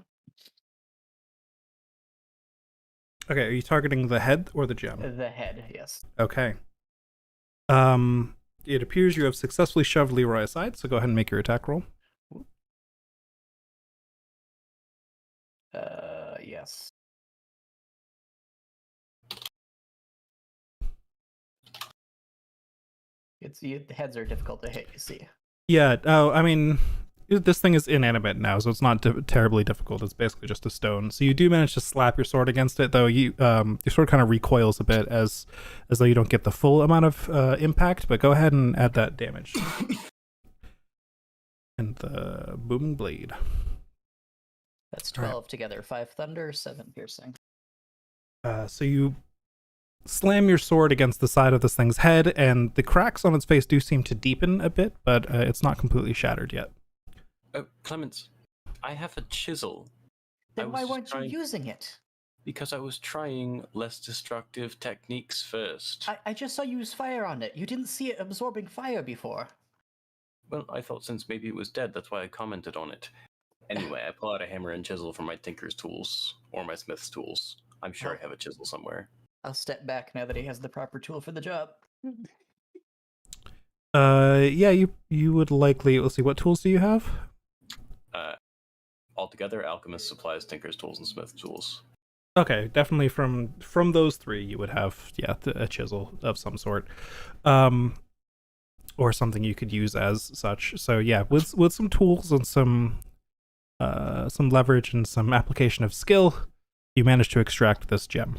Okay, are you targeting the head or the gem? The head, yes. Okay. It appears you have successfully shoved Leroy aside, so go ahead and make your attack roll. Yes. The heads are difficult to hit, you see. Yeah, I mean, this thing is inanimate now, so it's not terribly difficult. It's basically just a stone. So you do manage to slap your sword against it, though your sword kind of recoils a bit as though you don't get the full amount of impact, but go ahead and add that damage. And the booming blade. That's 12 together. 5 thunder, 7 piercing. So you slam your sword against the side of this thing's head, and the cracks on its face do seem to deepen a bit, but it's not completely shattered yet. Clemens, I have a chisel. Then why weren't you using it? Because I was trying less destructive techniques first. I just saw you use fire on it. You didn't see it absorbing fire before. Well, I thought since maybe it was dead, that's why I commented on it. Anyway, I pull out a hammer and chisel from my tinker's tools, or my smith's tools. I'm sure I have a chisel somewhere. I'll step back now that he has the proper tool for the job. Yeah, you would likely... Let's see, what tools do you have? Altogether, alchemist supplies, tinker's tools, and smith tools. Okay, definitely from those three, you would have, a chisel of some sort. Or something you could use as such. So yeah, with some tools and some leverage and some application of skill, you manage to extract this gem.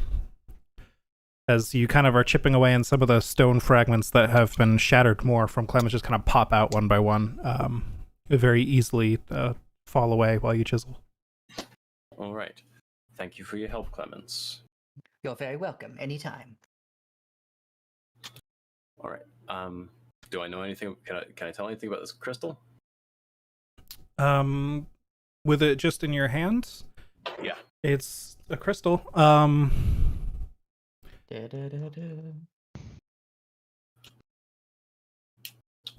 As you kind of are chipping away in some of the stone fragments that have been shattered more from Clemens, just kind of pop out one by one, very easily fall away while you chisel. All right. Thank you for your help, Clemens. You're very welcome. Anytime. All right. Do I know anything? Can I tell anything about this crystal? With it just in your hands, Yeah. It's a crystal.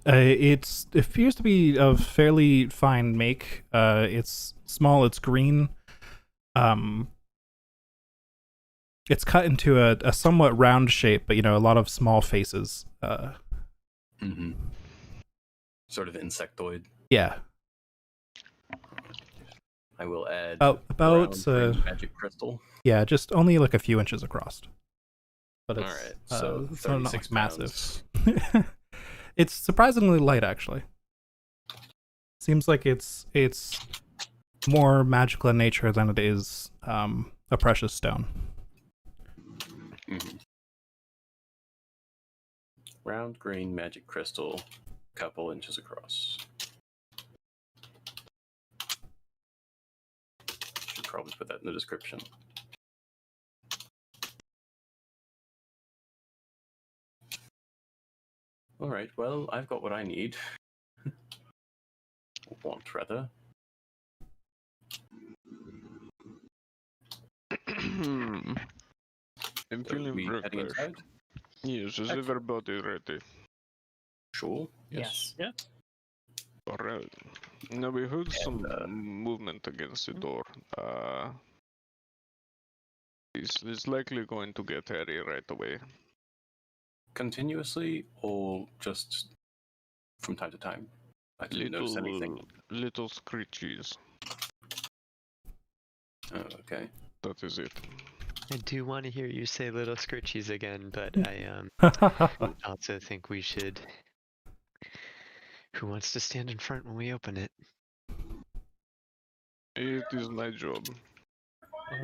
It appears to be of fairly fine make. It's small. It's green. It's cut into a somewhat round shape, but a lot of small faces. Mm-hmm. Sort of insectoid. Yeah. I will add about green magic crystal. Yeah, just only like a few inches across. But it's All right, so it's not 36 like massive. pounds. It's surprisingly light, actually. Seems like it's more magical in nature than it is a precious stone. Mm-hmm. Round green magic crystal, couple inches across. Should probably put that in the description. All right, well, I've got what I need. Want, rather. I'm So feeling we heading refreshed. inside? Yes, is everybody ready? Sure. Yes. Yeah. Alright. Now we heard some And, movement against the door. It's likely going to get hairy right away. continuously or just from time to time? I didn't notice anything. Little screeches. Oh, okay. That is it. I do want to hear you say little scritchies again, but I also think we should. Who wants to stand in front when we open it? It is my job.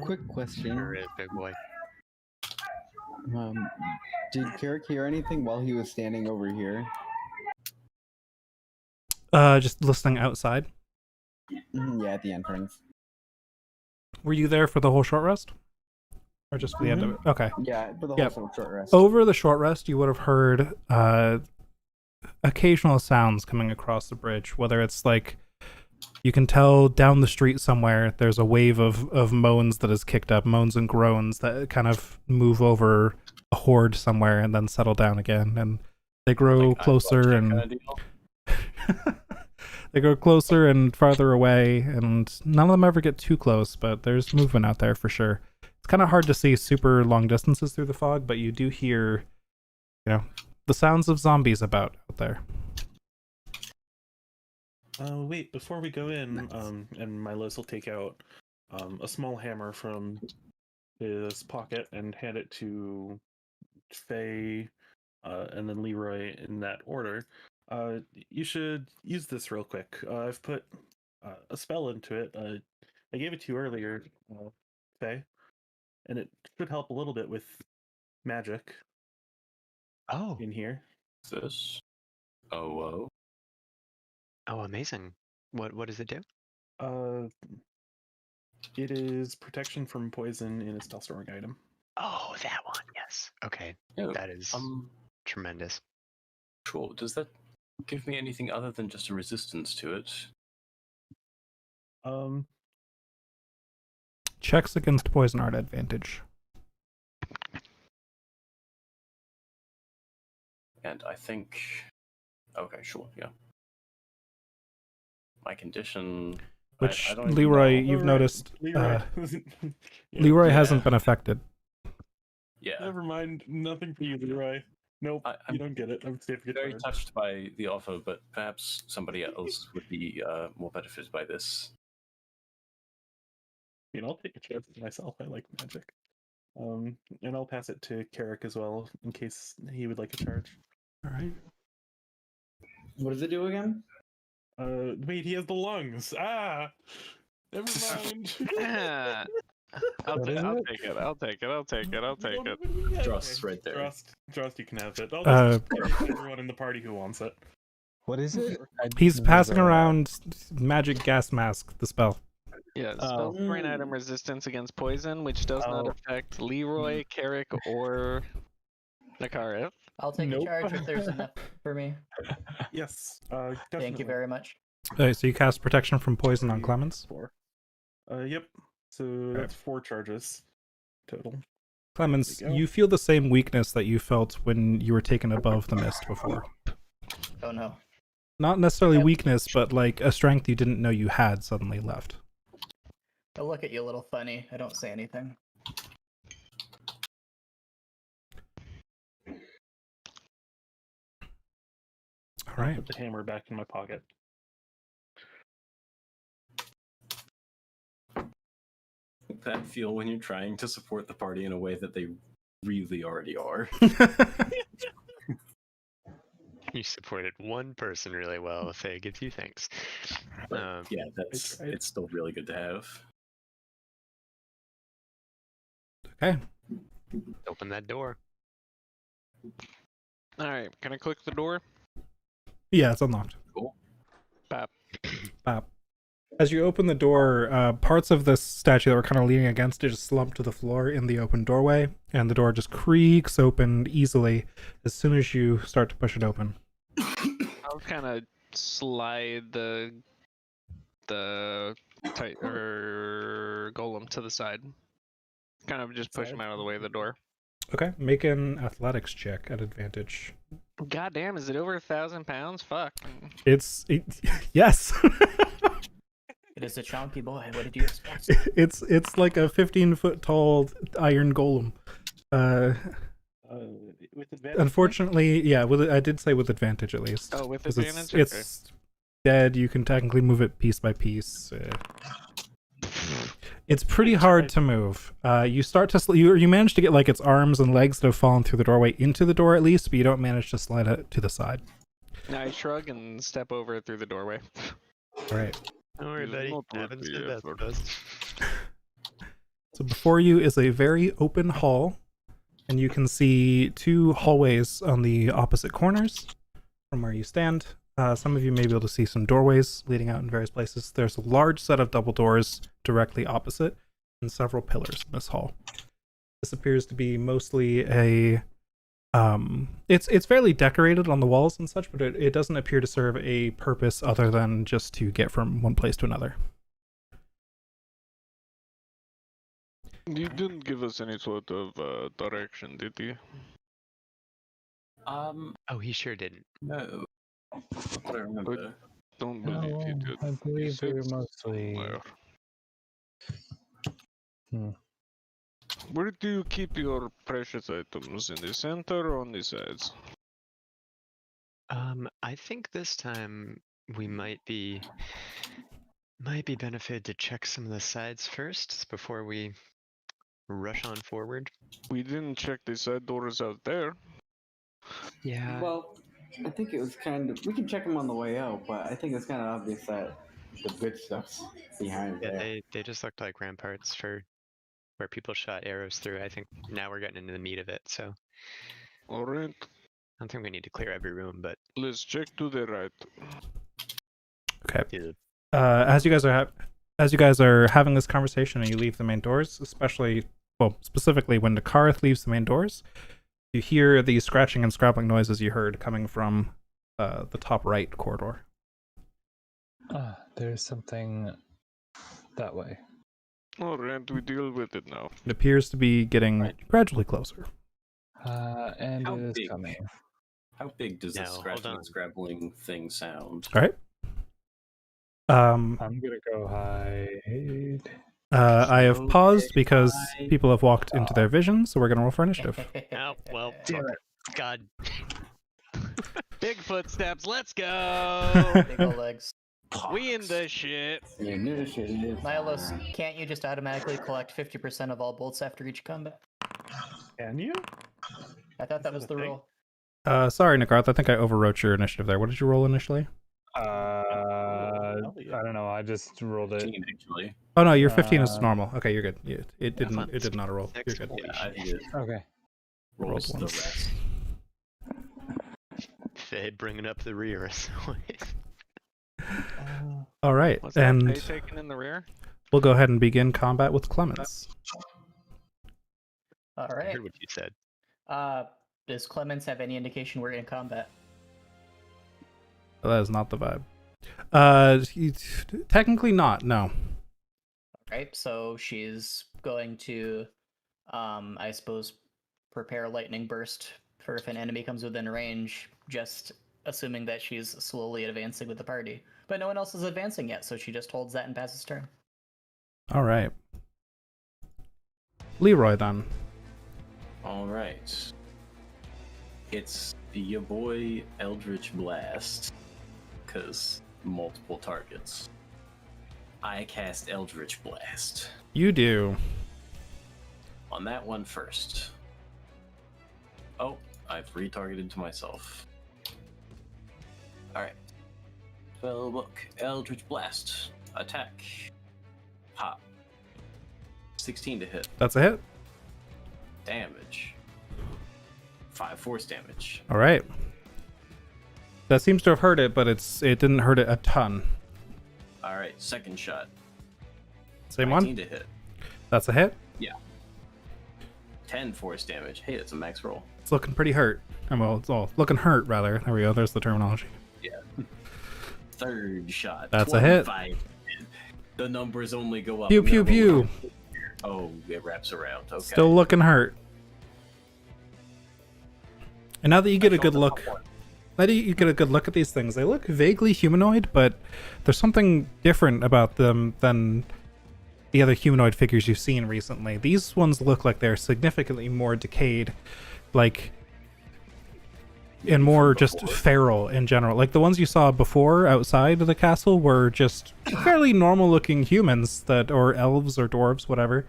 Quick question. Sure is, big boy. Did Carrick hear anything while he was standing over here? Just listening outside. Yeah, at the entrance. Were you there for the whole short rest? Or just for the end of it? Okay. Yeah, for the whole short rest. Over the short rest, you would have heard occasional sounds coming across the bridge, whether it's like you can tell down the street somewhere there's a wave of moans that is kicked up, moans and groans that kind of move over a horde somewhere and then settle down again, and they grow closer and they grow closer and farther away, and none of them ever get too close, but there's movement out there for sure. It's kind of hard to see super long distances through the fog, but you do hear, the sounds of zombies out there. Wait, before we go in, and Milos will take out a small hammer from his pocket and hand it to Faye, and then Leroy in that order. You should use this real quick. I've put a spell into it. I gave it to you earlier, Faye, and it should help a little bit with magic. Oh. In here. This. Oh, amazing. What does it do? It is protection from poison in a stealth storing item. Oh, that one. Yes. Okay. Yeah, that is tremendous. Sure. Does that give me anything other than just a resistance to it? Checks against poison are at advantage. And I think... Okay, sure, yeah. My condition... Which, I don't Leroy, know. you've noticed... Leroy, Leroy hasn't been affected. Yeah. Never mind. Nothing for you, Leroy. Nope, you don't get it. I'm very touched by the offer, but perhaps somebody else would be more benefited by this. I'll take a chance with myself. I like magic. And I'll pass it to Carrick as well, in case he would like a charge. All right. What does it do again? Wait, he has the lungs. Ah! Never mind. I'll take it. Trust right there. Trust, you can have it. I'll just everyone in the party who wants it. What is it? He's passing around magic gas mask, the spell. Yeah, spell brain item resistance against poison, which does not affect Leroy, Carrick, or Nakara. I'll take a charge if there's enough for me. Yes. Thank you very much. So you cast protection from poison on Clemens? Yep. So that's 4 charges total. Clemens, There we go. you feel the same weakness that you felt when you were taken above the mist before. Oh no. Not necessarily Yep. weakness, but like a strength you didn't know you had suddenly left. I look at you a little funny. I don't say anything. All right. Put the hammer back in my pocket. That feel when you're trying to support the party in a way that they really already are. You supported one person really well. Faye gives you thanks. But yeah, it's still really good to have. Okay. Open that door. All right, can I click the door? Yeah, it's unlocked. Cool. Bap. As you open the door, parts of this statue that were kind of leaning against it just slump to the floor in the open doorway, and the door just creaks open easily as soon as you start to push it open. I'll kind of slide the golem to the side. Kind of just push him out of the way of the door. Okay, make an athletics check at advantage. God damn, is it over 1,000 pounds? Fuck. Yes. It is a chunky boy. What did you expect? It's like a 15-foot tall iron golem. With advantage. Unfortunately, yeah, I did say with advantage at least. Oh, with 'cause advantage? It's dead. You can technically move it piece by piece. It's pretty hard to move. You start to you manage to get like its arms and legs that have fallen through the doorway into the door at least, but you don't manage to slide it to the side. Now I shrug and step over through the doorway. All right. Don't worry, buddy. Not worth Happens the to the best effort. of us. So before you is a very open hall, and you can see 2 hallways on the opposite corners from where you stand. Some of you may be able to see some doorways leading out in various places. There's a large set of double doors directly opposite, and several pillars in this hall. This appears to be mostly a it's fairly decorated on the walls and such, but it doesn't appear to serve a purpose other than just to get from one place to another. You didn't give us any sort of direction, did you? Oh, he sure didn't. No. What I remember. Don't believe you did. I You believe said we're mostly. somewhere. Where do you keep your precious items? In the center or on the sides? I think this time we might be benefited to check some of the sides first before we rush on forward. We didn't check the side doors out there. Yeah. Well, I think it was kind of. We can check them on the way out, but I think it's kind of obvious that the good stuff's behind Yeah, there. they just looked like ramparts for where people shot arrows through. I think now we're getting into the meat of it, so Alright, I don't think we need to clear every room, but let's check to the right. Okay. yeah. As you guys are having this conversation and you leave the main doors, specifically when Nakareth leaves the main doors, you hear the scratching and scrabbling noises you heard coming from the top right corridor. There's something that way. Alright, we deal with it now. It appears to be getting gradually closer. And How it is big? coming. How big does No, this hold scratching on. and scrabbling thing sound? All right. I'm gonna go hide. I have So paused big, because high. people have walked into their vision, so we're gonna roll for initiative. Oh, well, God. Big footsteps, let's go! Big ol' legs. We in the shit. The initiative. Milos, can't you just automatically collect 50% of all bolts after each combat? Can you? I thought that was the rule. Sorry, Nakarth, I think I overwrote your initiative there. What did you roll initially? I don't know. I just rolled it. 15, actually. Oh no, your 15 is normal. Okay, you're good. It did not roll. You're Six. good. Yeah, I think it Okay. rolls the once. rest. Faye bringing up the rear as always. All right, What's that? and Faye taken in the rear? we'll go ahead and begin combat with Clemens. All I right. heard what you said. Does Clemens have any indication we're in combat? That is not the vibe. Technically not. No. right? So she's going to, I suppose, prepare lightning burst for if an enemy comes within range, just assuming that she's slowly advancing with the party. But no one else is advancing yet, so she just holds that and passes turn. All right. Leroy, then. All right. It's your boy Eldritch Blast, because multiple targets. I cast Eldritch Blast. You do. On that one first. Oh, I've retargeted to myself. Alright. Spell book. Eldritch Blast. Attack. Pop. 16 to hit. That's a hit. Damage. 5 force damage. All right. That seems to have hurt it, but it didn't hurt it a ton. Alright, second shot. Same 19 one? to hit. That's a hit. Yeah. 10 force damage. Hey, that's a max roll. It's looking pretty hurt. Well, it's all looking hurt, rather. There we go. There's the terminology. Yeah. Third shot. That's a hit. 25. The numbers only go up. Pew, pew, pew. Oh, it wraps around. Okay. Still looking hurt. And now that you get a good look, at these things, they look vaguely humanoid, but there's something different about them than the other humanoid figures you've seen recently. These ones look like they're significantly more decayed, and more just feral in general. Like the ones you saw before outside of the castle were just fairly normal looking humans or elves or dwarves, whatever,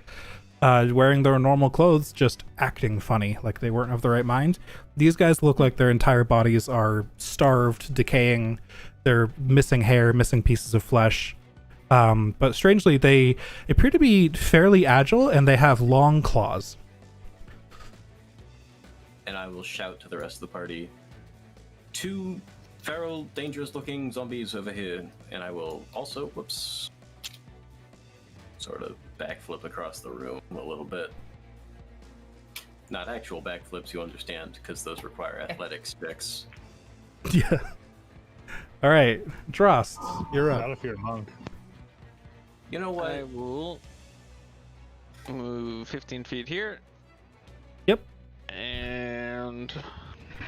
wearing their normal clothes, just acting funny, like they weren't of the right mind. These guys look like their entire bodies are starved, decaying. They're missing hair, missing pieces of flesh. But strangely, they appear to be fairly agile, and they have long claws. And I will shout to the rest of the party, 2 feral, dangerous-looking zombies over here. And I will also, sort of backflip across the room a little bit. Not actual backflips, you understand, because those require athletics checks. Yeah. All right, Drost, you're Not up. if you're a monk. You know what? I will move 15 feet here. Yep. And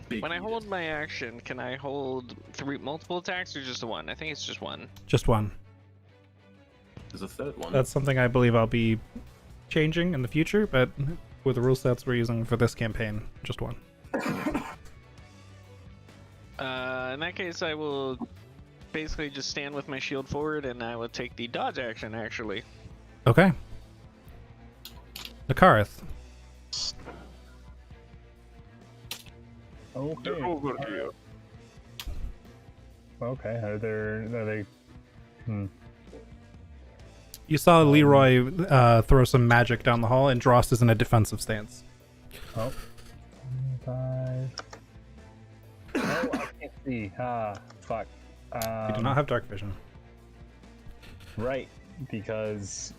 Big when I unit. hold my action, can I hold multiple attacks or just one? I think it's just one. Just one. There's a third one. That's something I believe I'll be changing in the future, but with the rule sets we're using for this campaign, just one. In that case, I will basically just stand with my shield forward, and I will take the dodge action, actually. Okay. Nakareth. Okay. Okay. Are they? You saw Leroy throw some magic down the hall, and Drost is in a defensive stance. Oh. 5. Oh, I can't see. Fuck. You do not have dark vision. Right, because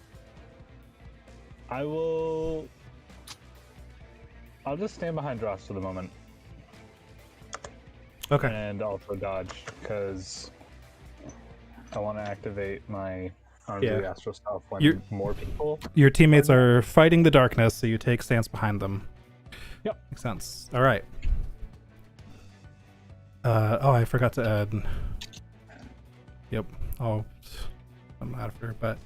I'll just stand behind Dross for the moment. Okay. And also dodge, because I want to activate my Arms of the Astral Self when more people... Your teammates are fighting the darkness, so you take stance behind them. Yep. Makes sense. All right. I forgot to add... Yep. Oh, I'm after, but...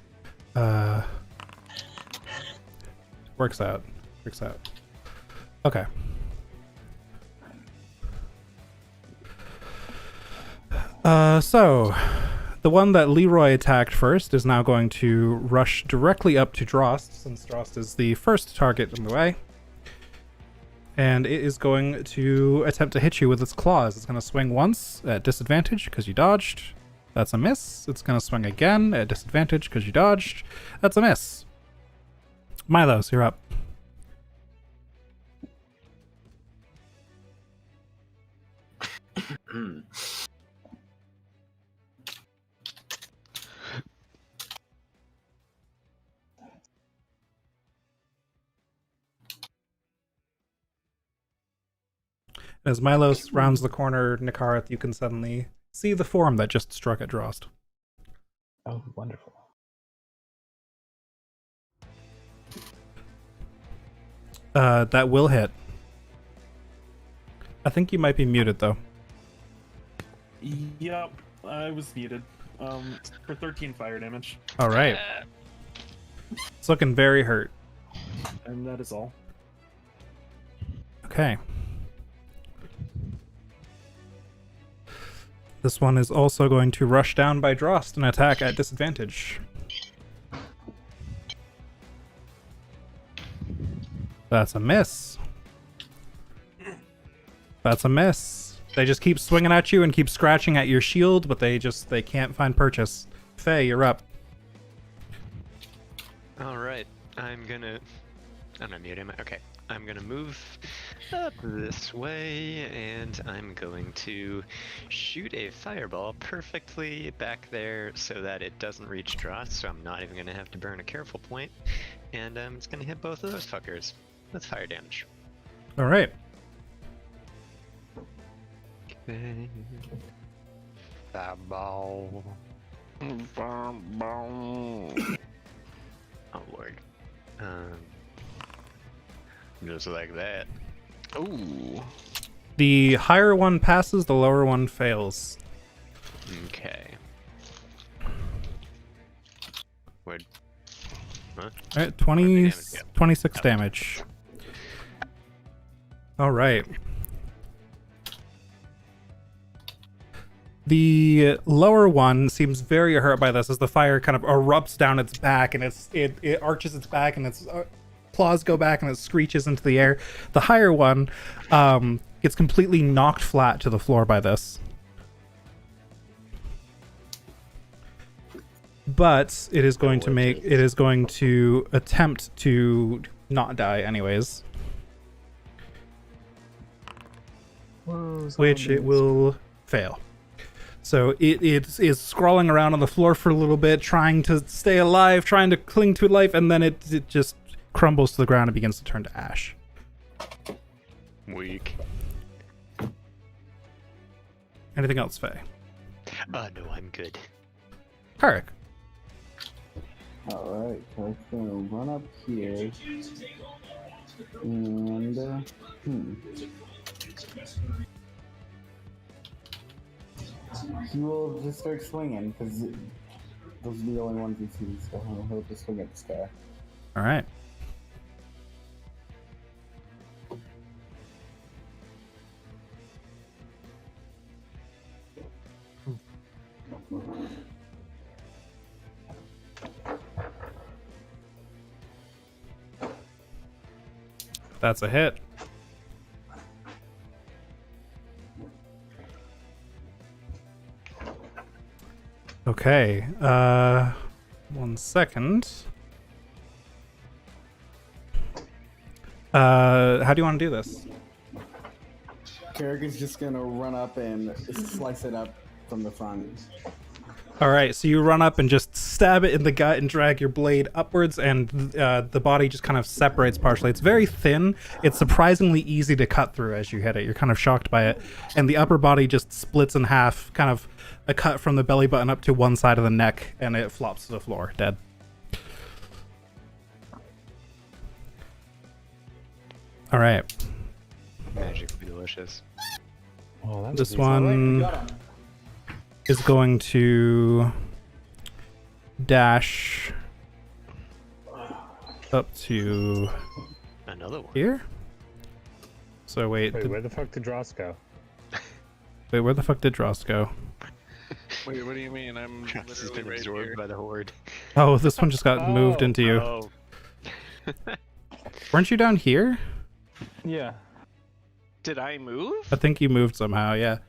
Works out. Okay. So... The one that Leroy attacked first is now going to rush directly up to Drost, since Drost is the first target in the way. And it is going to attempt to hit you with its claws. It's going to swing once at disadvantage because you dodged. That's a miss. It's going to swing again at disadvantage because you dodged. That's a miss. Milos, you're up. As Milos rounds the corner, Nakareth, you can suddenly see the form that just struck at Drost. Oh, wonderful. That will hit. I think you might be muted though. Yep, I was muted. For 13 fire damage. All right. It's looking very hurt. And that is all. Okay. This one is also going to rush down by Drost and attack at disadvantage. That's a miss. That's a miss. They just keep swinging at you and keep scratching at your shield, but they can't find purchase. Faye, you're up. All right, I'm not muting. Okay, I'm gonna move up this way, and I'm going to shoot a fireball perfectly back there so that it doesn't reach Dross, so I'm not even gonna have to burn a careful point, and it's gonna hit both of those fuckers with fire damage. All right. Okay. Fireball. Oh lord. Just like that. Ooh. The higher one passes, the lower one fails. Okay. Word. Huh? All right, 20, Damage, yeah. 26 damage. All right. The lower one seems very hurt by this as the fire kind of erupts down its back, and it arches its back, and its claws go back, and it screeches into the air. The higher one gets completely knocked flat to the floor by this. But it is going to attempt to not die anyways. Which it will fail. So it is scrawling around on the floor for a little bit, trying to stay alive, trying to cling to life, and then it just crumbles to the ground and begins to turn to ash. Weak. Anything else, Faye? No, I'm good. Karek. Alright, so I'm gonna run up here. And, he will just start swinging, because those are the only ones he sees, so he'll just swing at this guy. Alright. That's a hit. Okay, 1 second. How do you want to do this? Carrick is just gonna run up and slice it up from the front. Alright, so you run up and just stab it in the gut and drag your blade upwards, and the body just kind of separates partially. It's very thin. It's surprisingly easy to cut through as you hit it. You're kind of shocked by it. And the upper body just splits in half, kind of a cut from the belly button up to one side of the neck, and it flops to the floor, dead. Alright. Magically delicious. Oh, that's This one is going to dash up to Another one. here. So wait, Wait, where the fuck did Dross go? wait, where the fuck did Dross go? Wait, what do you mean? I'm Dross has literally been right absorbed here. by the horde. Oh, this one just got moved into you. Oh. Weren't you down here? Yeah. Did I move? I think you moved somehow, yeah.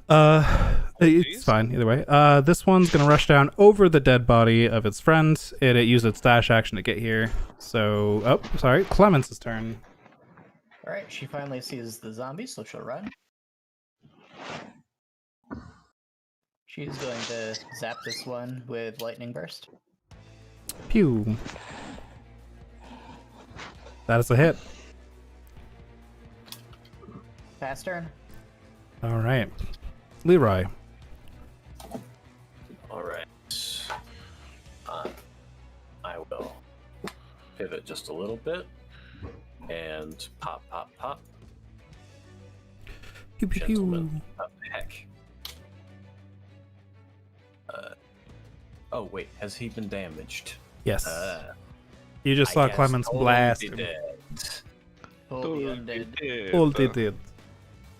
It's Jeez. fine either way. This one's gonna rush down over the dead body of its friend, and it used its dash action to get here. So, oh, sorry, Clemence's turn. Alright, she finally sees the zombie, so she'll run. She's going to zap this one with Lightning Burst. Pew. That is a hit. Fast turn. All right, Leroy. All right. I will pivot just a little bit And pop, pop, pop. Pew, pew, Gentlemen. pew. Oh, heck. Oh, wait. Has he been damaged? Yes. Uh, You just I saw guess Clemens totally blast him. dead. Oh, the undead. All they did.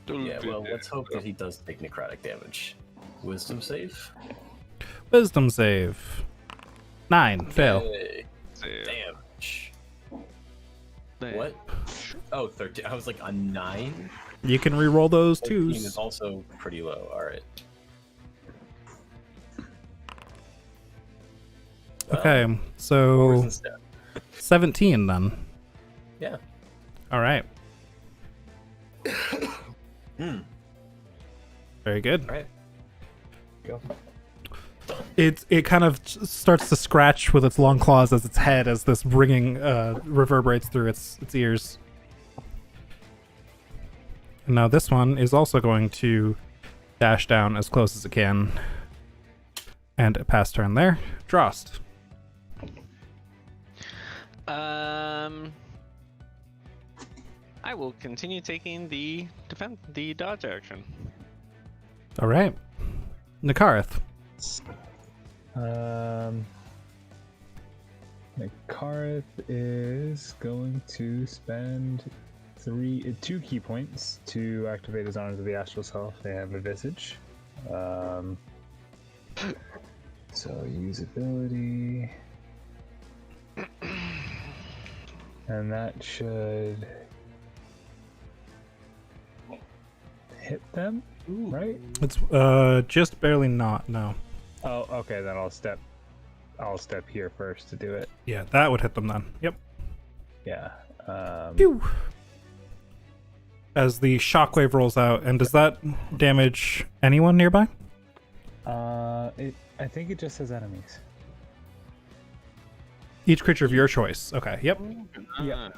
Yeah, well, let's hope that he does take necrotic damage. Wisdom save? Wisdom save. 9. Fail. Yay. Damage. What? Oh, 13. I was like, a 9? You can re-roll those 13 twos. is also pretty low. Alright. Okay, Fours so instead. 17 then. Yeah. All right. Very good. Alright. Go. It kind of starts to scratch with its long claws as its head as this ringing reverberates through its ears. And now this one is also going to dash down as close as it can. And a pass turn there. Drost. I will continue taking the dodge action. All right. Nakareth. Karth is going to spend 2 key points to activate his Honor of the Astral Self and the Visage. So usability, and that should hit them, right? It's just barely not. No. Oh, okay. Then I'll step here first to do it. Yeah, that would hit them then. Yep. Yeah. Pew. As the shockwave rolls out, and does that damage anyone nearby? I think it just says enemies. Each creature of your choice. Okay. Yep. Yeah.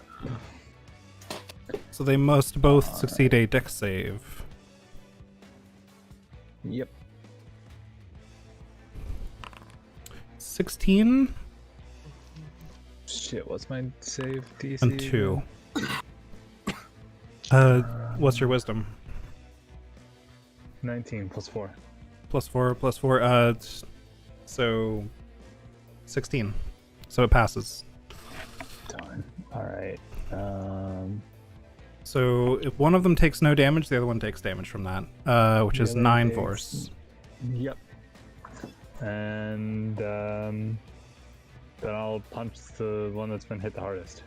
So they must both succeed a dex save. Yep. 16 Shit, what's my save DC? and 2. What's your wisdom? 19 plus 4. Plus 4. So 16. So it passes. Darn. Alright. So if one of them takes no damage, the other one takes damage from that, which is other 9 takes- force. Yep. And then I'll punch the one that's been hit the hardest.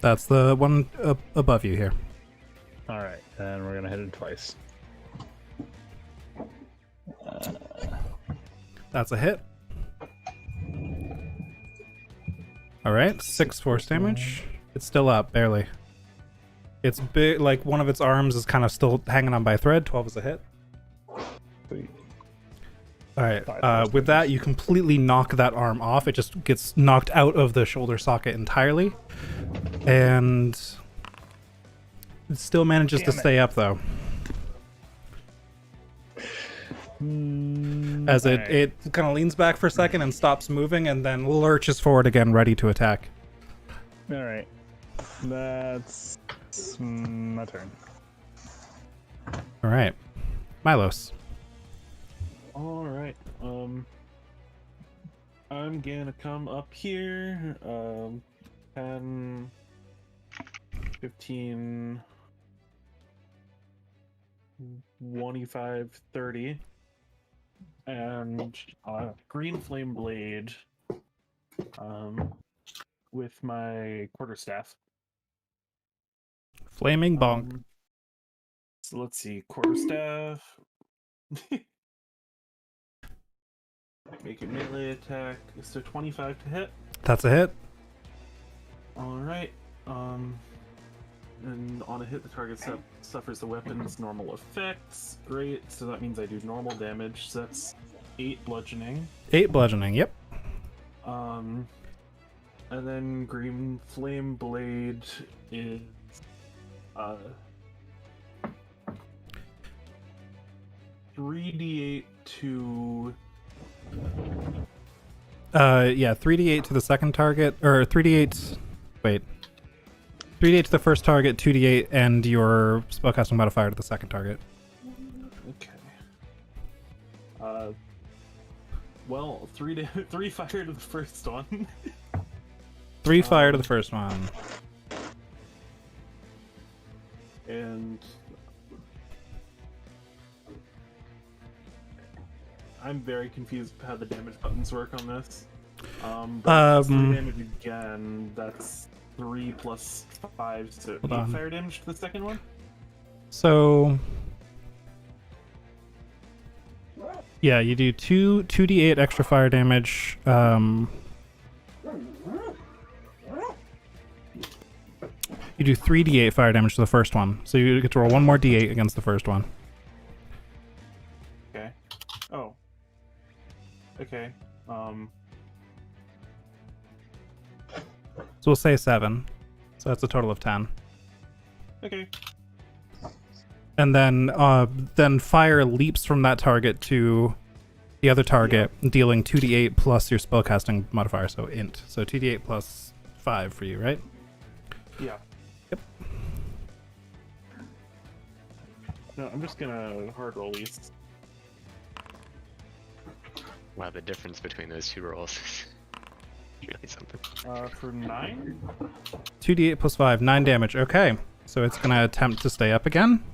That's the one above you here. Alright, and we're gonna hit it twice. That's a hit. Alright, 6 force damage. It's still up, barely. It's big, like one of its arms is kind of still hanging on by a thread. 12 is a hit. Sweet. Alright, with that, you completely knock that arm off. It just gets knocked out of the shoulder socket entirely. And it still manages to stay up, though. As it kind of leans back for a second and stops moving and then lurches forward again, ready to attack. Alright. That's my turn. Alright. Milos. All right. I'm gonna come up here. 10, 15, 25, 30, and green flame blade. With my quarterstaff. Flaming bonk. So let's see, quarterstaff. Make a melee attack. So 25 to hit. That's a hit. All right. And on a hit, the target suffers the weapon's normal effects. Great. So that means I do normal damage. So that's 8 bludgeoning. 8 bludgeoning. Yep. And then green flame blade is 3d8 to Yeah, 3d8 to the second target, or 3d8. Wait. 3d8 to the first target, 2d8, and your spellcasting modifier to the second target. Okay. Well, three fire to the first one. 3 fire to the first one. And I'm very confused how the damage buttons work on this. But 3 damage again, that's 3 plus 5, so 8 fire damage to the second one? So... yeah, you do 2d8 extra fire damage. You do 3d8 fire damage to the first one. So you get to roll 1 more d8 against the first one. Okay. Oh. Okay. So we'll say 7. So that's a total of 10. Okay. And then fire leaps from that target to the other target, dealing 2d8 plus your spellcasting modifier, so int. So 2d8 plus 5 for you, right? Yeah. Yep. No, I'm just gonna hard roll these. Wow, the difference between those two rolls is really something. For 9? 2d8 plus 5, 9 damage. Okay. So it's gonna attempt to stay up again.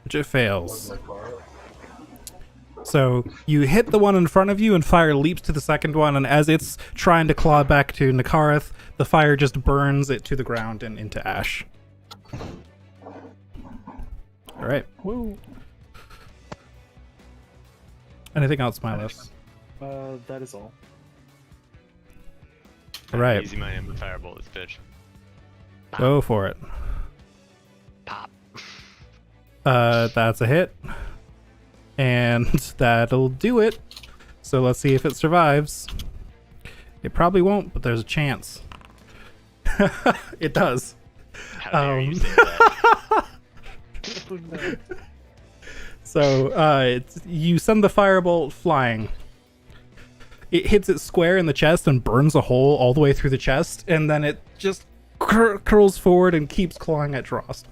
Which it fails. So you hit the one in front of you and fire leaps to the second one, and as it's trying to claw back to Nakareth, the fire just burns it to the ground and into ash. Alright. Woo. Anything else, Milos? That is all. Alright. Easy my with firebolt this bitch. Go for it. Pop. That's a hit. And that'll do it. So let's see if it survives. It probably won't, but there's a chance. It does. How dare you say that? So you send the firebolt flying. It hits it square in the chest and burns a hole all the way through the chest, and then it just curls forward and keeps clawing at Drost.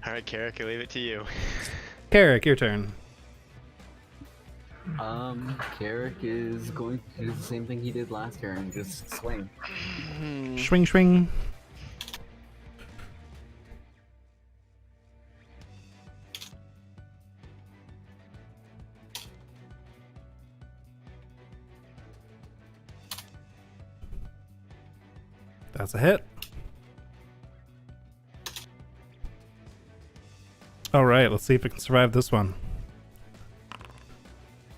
Alright, Carrick, I leave it to you. Carrick, your turn. Carrick is going to do the same thing he did last turn, just swing. Swing, swing. That's a hit. Alright, let's see if it can survive this one.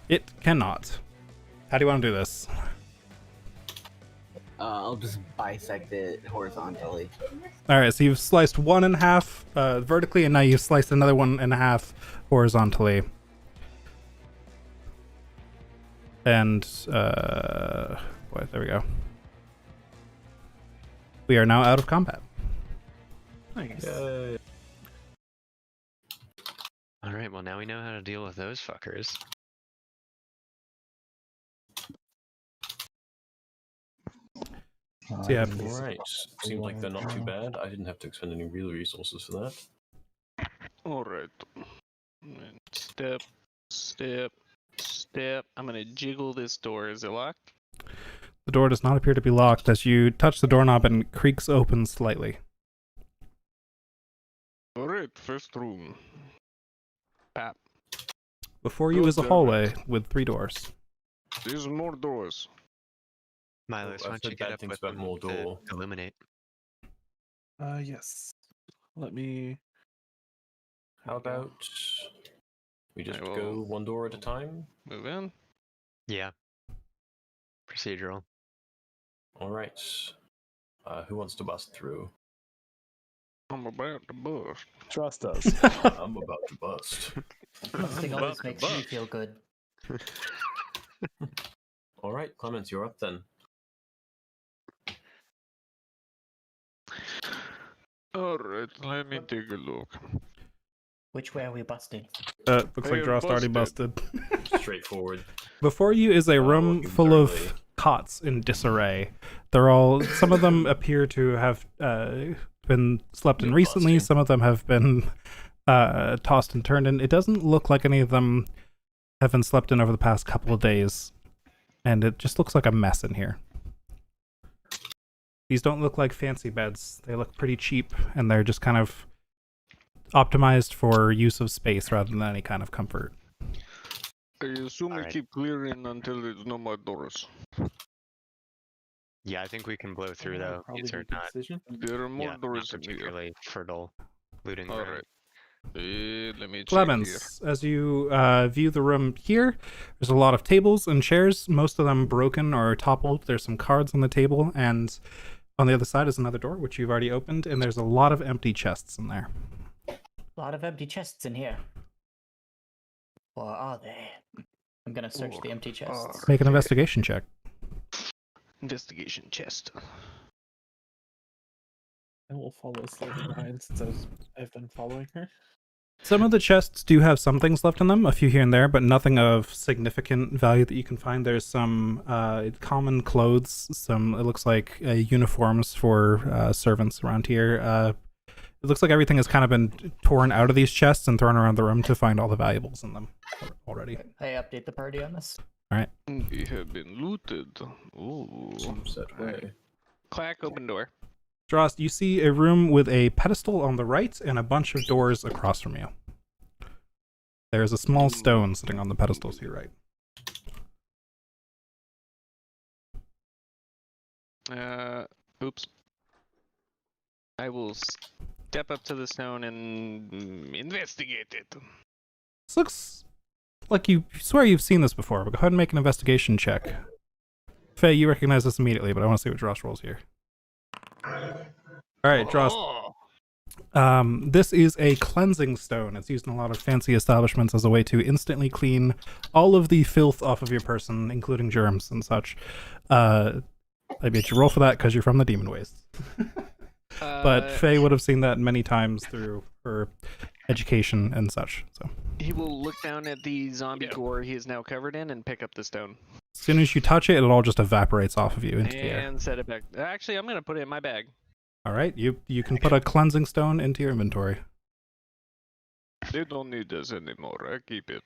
It cannot. How do you want to do this? I'll just bisect it horizontally. Alright, so you've sliced one in half vertically, and now you've sliced another one in half horizontally. And, boy, there we go. We are now out of combat. Nice. Alright, well now we know how to deal with those fuckers. So yeah, Alright, seems like they're not too bad. I didn't have to expend any real resources for that. Alright. Step, step, step. I'm gonna jiggle this door. Is it locked? the door does not appear to be locked as you touch the doorknob and it creaks open slightly. Alright, first room. Pap. Before you is a hallway with 3 doors. There's more doors. Milos, why don't you get up with about more to door. illuminate? Yes. Let me. How about we just go one door at a time? Move in. Yeah. Procedural. All right. Who wants to bust through? I'm about to bust. Trust us. I'm about to bust. Busting always makes me feel good. All right, Clemens, you're up then. Alright, let me take a look. Which way are we busting? Looks like Drost already busted. Straightforward. Before you is a room looking full thoroughly. of cots in disarray. Some of them appear to have been slept in recently. Some of them have been tossed and turned in. It doesn't look like any of them have been slept in over the past couple of days, and it just looks like a mess in here. These don't look like fancy beds. They look pretty cheap, and they're just kind of optimized for use of space rather than any kind of comfort. I assume we Alright. keep clearing until there's no more doors. Yeah, I think we can blow through though. Probably These a are good not, decision. There are more not doors in here. particularly fertile looting ground. Alright. Let me check here. Clemens, as you view the room here, there's a lot of tables and chairs, most of them broken or toppled. There's some cards on the table, and on the other side is another door, which you've already opened, and there's a lot of empty chests in there. A lot of empty chests in here. What are they? I'm gonna search the empty chests. Make an investigation check. Investigation chest. I will follow slightly behind since I've been following her. Some of the chests do have some things left in them, a few here and there, but nothing of significant value that you can find. There's some common clothes, it looks like uniforms for servants around here. It looks like everything has kind of been torn out of these chests and thrown around the room to find all the valuables in them already. I update the party on this. Alright. We have been looted. Ooh. Set way. Clack, open door. Drost, you see a room with a pedestal on the right and a bunch of doors across from you. There's a small stone sitting on the pedestal to your right. Oops. I will step up to the stone and investigate it. This looks like you swear you've seen this before, but go ahead and make an investigation check. Faye, you recognize this immediately, but I want to see what Drost rolls here. Alright, Drost. This is a cleansing stone. It's used in a lot of fancy establishments as a way to instantly clean all of the filth off of your person, including germs and such. I bet you roll for that because you're from the demon wastes. But Faye would have seen that many times through her education and such. So he will look down at the zombie gore he is now covered in and pick up the stone. as soon as you touch it, it all just evaporates off of you into the air. And set it back. Actually, I'm going to put it in my bag. All right, you can put a cleansing stone into your inventory. They don't need this anymore. I keep it.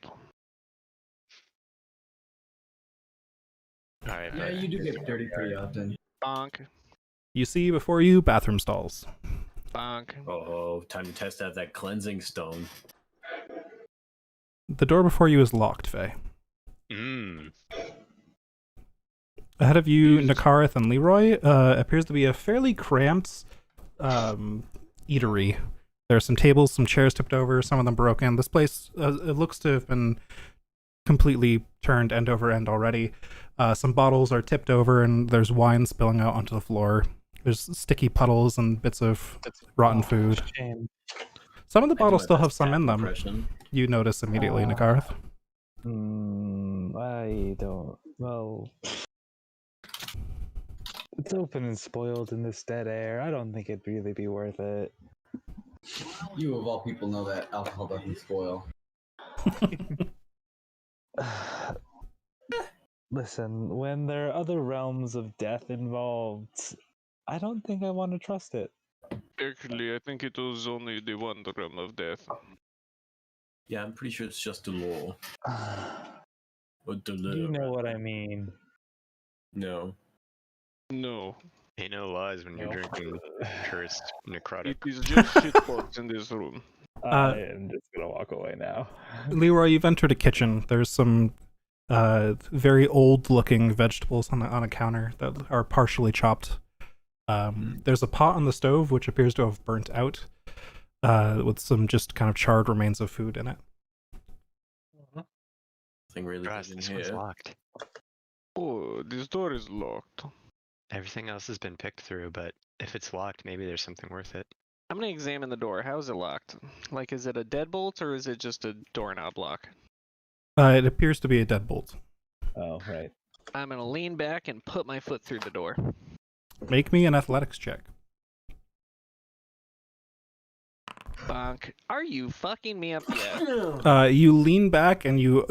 Alright, Yeah, you do get dirty pretty often. Bonk. You see before you bathroom stalls. Bonk. Oh, time to test out that cleansing stone. The door before you is locked, Faye. Ahead of you, Nakareth and Leroy, appears to be a fairly cramped eatery. There are some tables, some chairs tipped over, some of them broken. This place, it looks to have been completely turned end over end already. Some bottles are tipped over and there's wine spilling out onto the floor. There's sticky puddles and bits of rotten food. Shame. Some of the bottles still have some in them. Impression. You notice immediately, Nakareth. I don't. Well, it's open and spoiled in this dead air. I don't think it'd really be worth it. You of all people know that alcohol doesn't spoil. Listen, when there are other realms of death involved, I don't think I want to trust it. Actually, I think it was only the one realm of death. Yeah, I'm pretty sure it's just the law. You know what I mean. No. No. Ain't no lies when you're drinking cursed necrotic. It is just shitbox in this room. I am just gonna walk away now. Leroy, you've entered a kitchen. There's some very old-looking vegetables on a counter that are partially chopped. There's a pot on the stove which appears to have burnt out, with some just kind of charred remains of food in it. Nothing really Gosh, good in this one's here. locked. Oh, this door is locked. Everything else has been picked through, but if it's locked, maybe there's something worth it. I'm gonna examine the door. How is it locked? Like, is it a deadbolt or is it just a doorknob lock? It appears to be a deadbolt. Oh, right. I'm gonna lean back and put my foot through the door. Make me an athletics check. drunk. Are you fucking me up yet? You lean back and you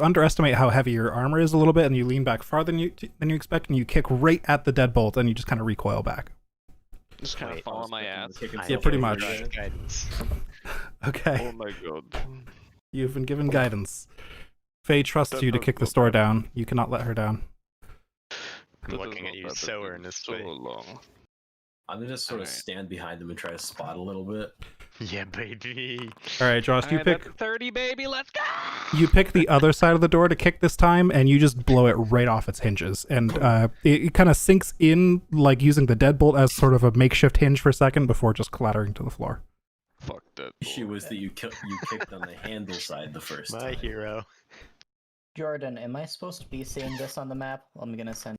underestimate how heavy your armor is a little bit, and you lean back farther than you expect, and you kick right at the deadbolt, and you just kind of recoil back. Just kind of fall on my ass. Yeah, pretty much. Guidance. Okay. Oh my god. You've been given guidance. Faye trusts you to kick the store down. You cannot let her down. I'm looking at you so earnestly. long. I'm gonna just sort of stand behind them and try to spot a little bit. Yeah, baby. All right, Josh, you pick 30, baby. Let's go. you pick the other side of the door to kick this time, and you just blow it right off its hinges, and it kind of sinks in, like using the deadbolt as sort of a makeshift hinge for a second before just clattering to the floor. Fuck that. The issue was that you kicked on the handle side the first My time. hero. Jordan, am I supposed to be seeing this on the map? I'm gonna send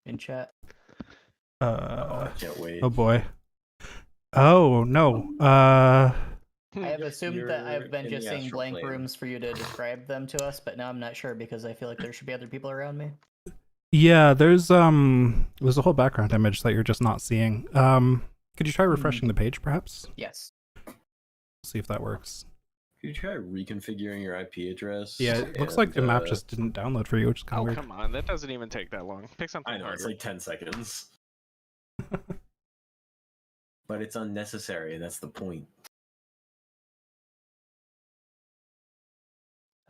in chat. I can't wait. Oh boy. Oh no. I have assumed You're that I've been in just the seeing astral blank plane. rooms for you to describe them to us, but now I'm not sure because I feel like there should be other people around me. Yeah, there's a whole background image that you're just not seeing. Could you try refreshing the page, perhaps? Yes. See if that works. Could you try reconfiguring your IP address? Yeah, it looks like the map just didn't download for you, which is kind Oh, of weird. come on. That doesn't even take that long. Pick something I know, it's harder. like 10 seconds. But it's unnecessary, that's the point.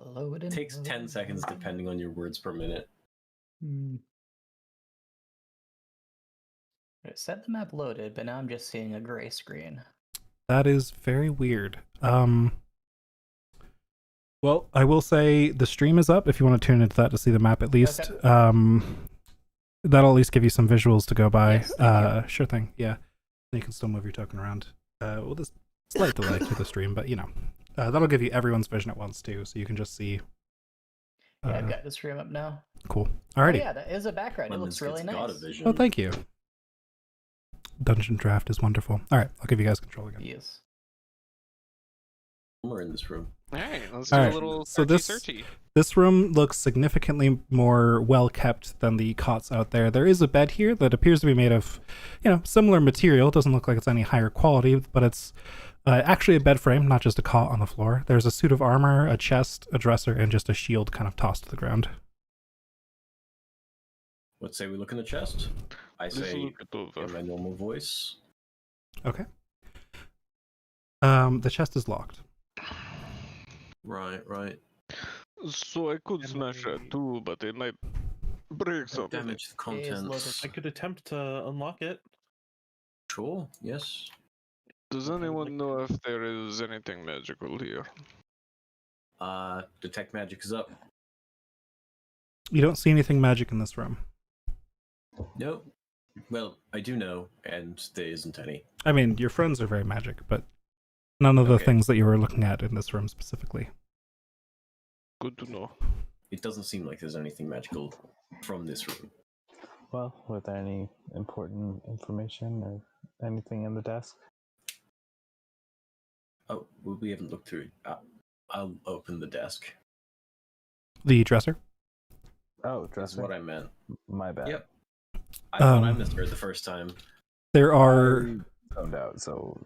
Load It takes 10 seconds depending on your words per minute. It said the map loaded, but now I'm just seeing a gray screen. That is very weird. Well, I will say the stream is up if you want to tune into that to see the map at least. Okay. That'll at least give you some visuals to go by. Yes, thank Sure thing, yeah. You can still move your token around. Well, there's slight delay to the stream, but you know. That'll give you everyone's vision at once too, so you can just see. Yeah, I've got the stream up now. Cool. Oh, Alrighty. yeah, that is a background. It looks really nice. Oh, thank you. Dungeon draft is wonderful. Alright, I'll give you guys control again. Yes. We're in this room. Alright, let's All do right, a little so searchy. This room looks significantly more well kept than the cots out there. There is a bed here that appears to be made of, similar material. It doesn't look like it's any higher quality, but it's actually a bed frame, not just a cot on the floor. There's a suit of armor, a chest, a dresser, and just a shield kind of tossed to the ground. Let's say we look in the chest. I Let's say look it over. in my normal voice. Okay. The chest is locked. Right. So I could smash that too, but it might break something. Damage the contents. I could attempt to unlock it. Sure, yes. Does anyone know if there is anything magical here? Detect magic is up. You don't see anything magic in this room. Nope. Well, I do know, and there isn't any. I mean, your friends are very magic, but none of the Okay. things that you were looking at in this room specifically. Good to know. It doesn't seem like there's anything magical from this room. Well, were there any important information or anything in the desk? Oh, well, we haven't looked through it. I'll open the desk. The dresser? Oh, That's dresser. what I meant. My bad. Yep. I thought I misheard the first time. There are... I found out, so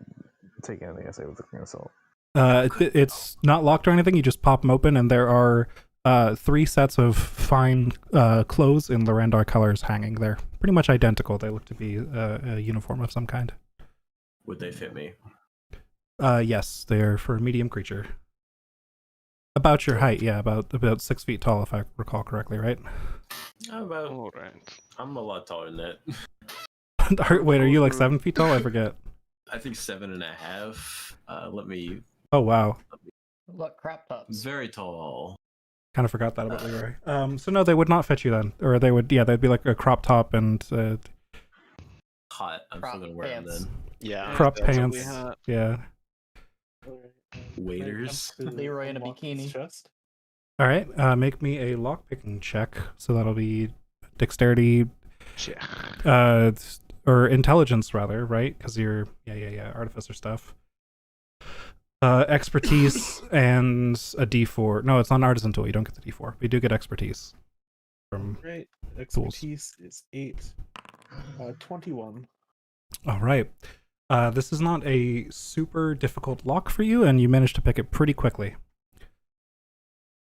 take anything I say with a grain of salt. It's not locked or anything. You just pop them open, and there are 3 sets of fine clothes in Lorandar colors hanging there. Pretty much identical. They look to be a uniform of some kind. Would they fit me? Yes, they're for a medium creature. About your height, yeah, about 6 feet tall, if I recall correctly, right? All right. I'm a lot taller than that. Wait, are you like 7 feet tall? I forget. I think 7.5. Let me. Oh wow, Look, crop tops. Very tall. kind of forgot that about Leroy. So no, they would not fit you then, or they would. Yeah, they'd be like a crop top and Hot. I'm Crop still gonna wear them pants. then. Yeah. crop that's what we pants. had. Yeah. Waiters. Leroy in a Unlock this bikini. chest. All right. Make me a lockpicking check. So that'll be dexterity, Yeah. or intelligence rather, right? Because you're artificer stuff. Expertise and a D4. No, it's not an artisan tool. You don't get the D4. We do get expertise from. Great. Expertise is 8. 21. All right. This is not a super difficult lock for you, and you managed to pick it pretty quickly.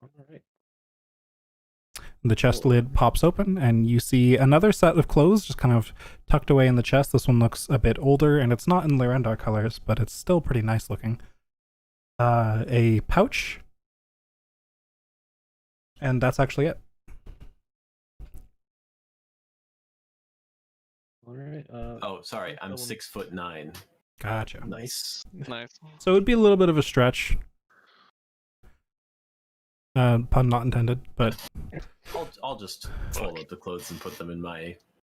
All right. The chest lid pops open, and you see another set of clothes just kind of tucked away in the chest. This one looks a bit older, and it's not in Lyrendar colors, but it's still pretty nice looking. A pouch, and that's actually it. All right. Oh, sorry. I'm 6'9". Gotcha. Nice. Nice. So it would be a little bit of a stretch. Pun not intended, but I'll just fold up the clothes and put them in my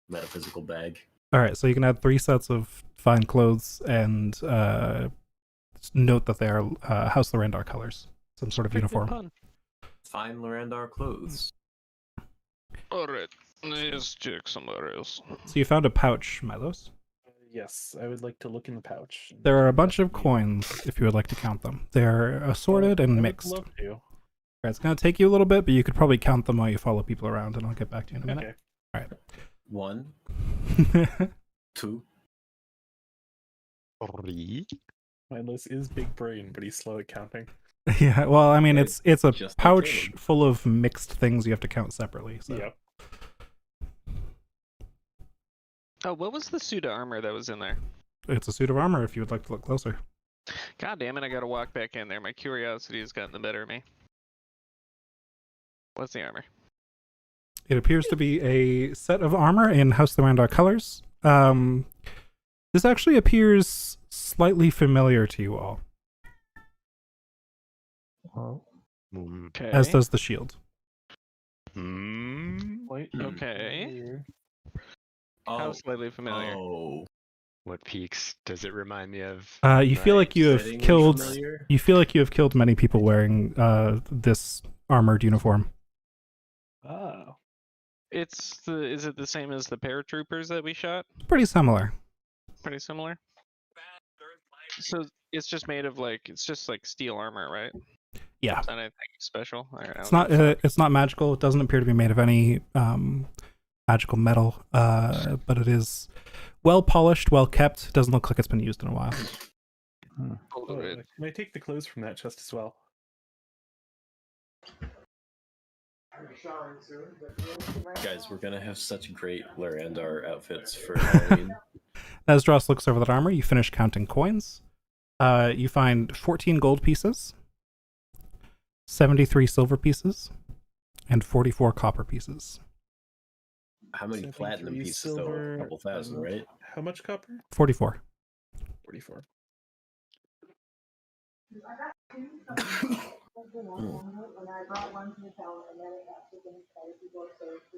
metaphysical bag. all right. So you can add 3 sets of fine clothes and note that they are House Lyrendar colors, some sort of Pretty good uniform. pun. Fine Lyrendar clothes. Alright, let's check somewhere else. So you found a pouch, Milos. Yes, I would like to look in the pouch. There are a bunch of coins if you would like to count them. They're assorted and I would mixed. love to. Right, it's going to take you a little bit, but you could probably count them while you follow people around, and I'll get back to you in a minute. Okay. All right. 1, 2. 3. Mindless is big brain, but he's slow at counting. Yeah, well, I mean, it's a Just like pouch Caleb. full of mixed things you have to count separately. So. Yep. Oh, what was the suit of armor that was in there? It's a suit of armor if you would like to look closer. God damn it, I gotta walk back in there. My curiosity has gotten the better of me. What's the armor? It appears to be a set of armor in House Lyrendar colors. This actually appears slightly familiar to you all, Okay. as does the shield. Quite Okay. familiar. How slightly familiar? Oh. What peaks does it remind me of? You feel like you have Setting killed. familiar? You feel like you have killed many people wearing this armored uniform. Oh. Is it the same as the paratroopers that we shot? Pretty similar. Pretty similar. So it's just made of it's just like steel armor, right? Yeah. It's not anything special. All right, It's not. It's not magical. It doesn't appear to be made of any magical metal. But it is well polished, well kept. Doesn't look like it's been used in a while. Oh, can I take the clothes from that chest as well? Guys, we're gonna have such great Lyrendar outfits for Halloween. As Dross looks over that armor, you finish counting coins. You find 14 gold pieces, 73 silver pieces, and 44 copper pieces. How many 73 platinum pieces though? silver, A couple thousand, right? How much copper? 44. 44.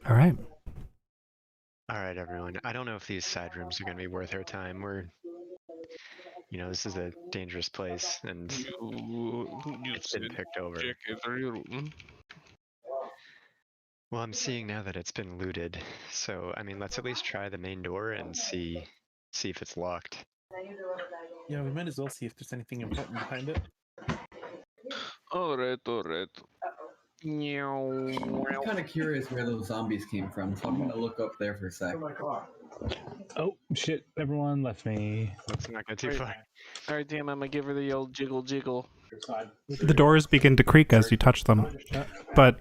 All right. All right, everyone. I don't know if these side rooms are going to be worth our time. This is a dangerous place, and it's been picked over. Check every room. Well, I'm seeing now that it's been looted, so I mean, let's at least try the main door and see if it's locked. Yeah, we might as well see if there's anything important behind it. Alright. I'm kind of curious where those zombies came from, so I'm gonna look up there for a sec. Oh shit! Everyone left me. Let's not go too Right. far. Alright, damn, I'm gonna give her the old jiggle. The doors begin to creak as you touch them, but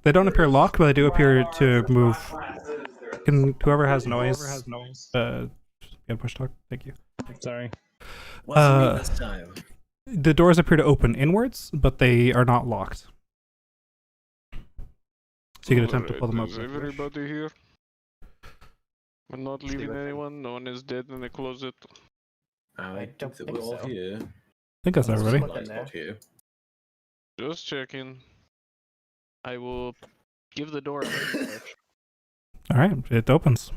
they don't appear locked, but they do appear to move. Can whoever has noise, push talk. Thank you. Sorry. Wasn't me this time. The doors appear to open inwards, but they are not locked. So you can attempt to pull them Is open. everybody here? I'm not leaving anyone. No one is dead in the closet. I don't think that think we're all so. here. I think that's everybody. look in there. Here. Just checking. I will give the door a push. All right, it opens.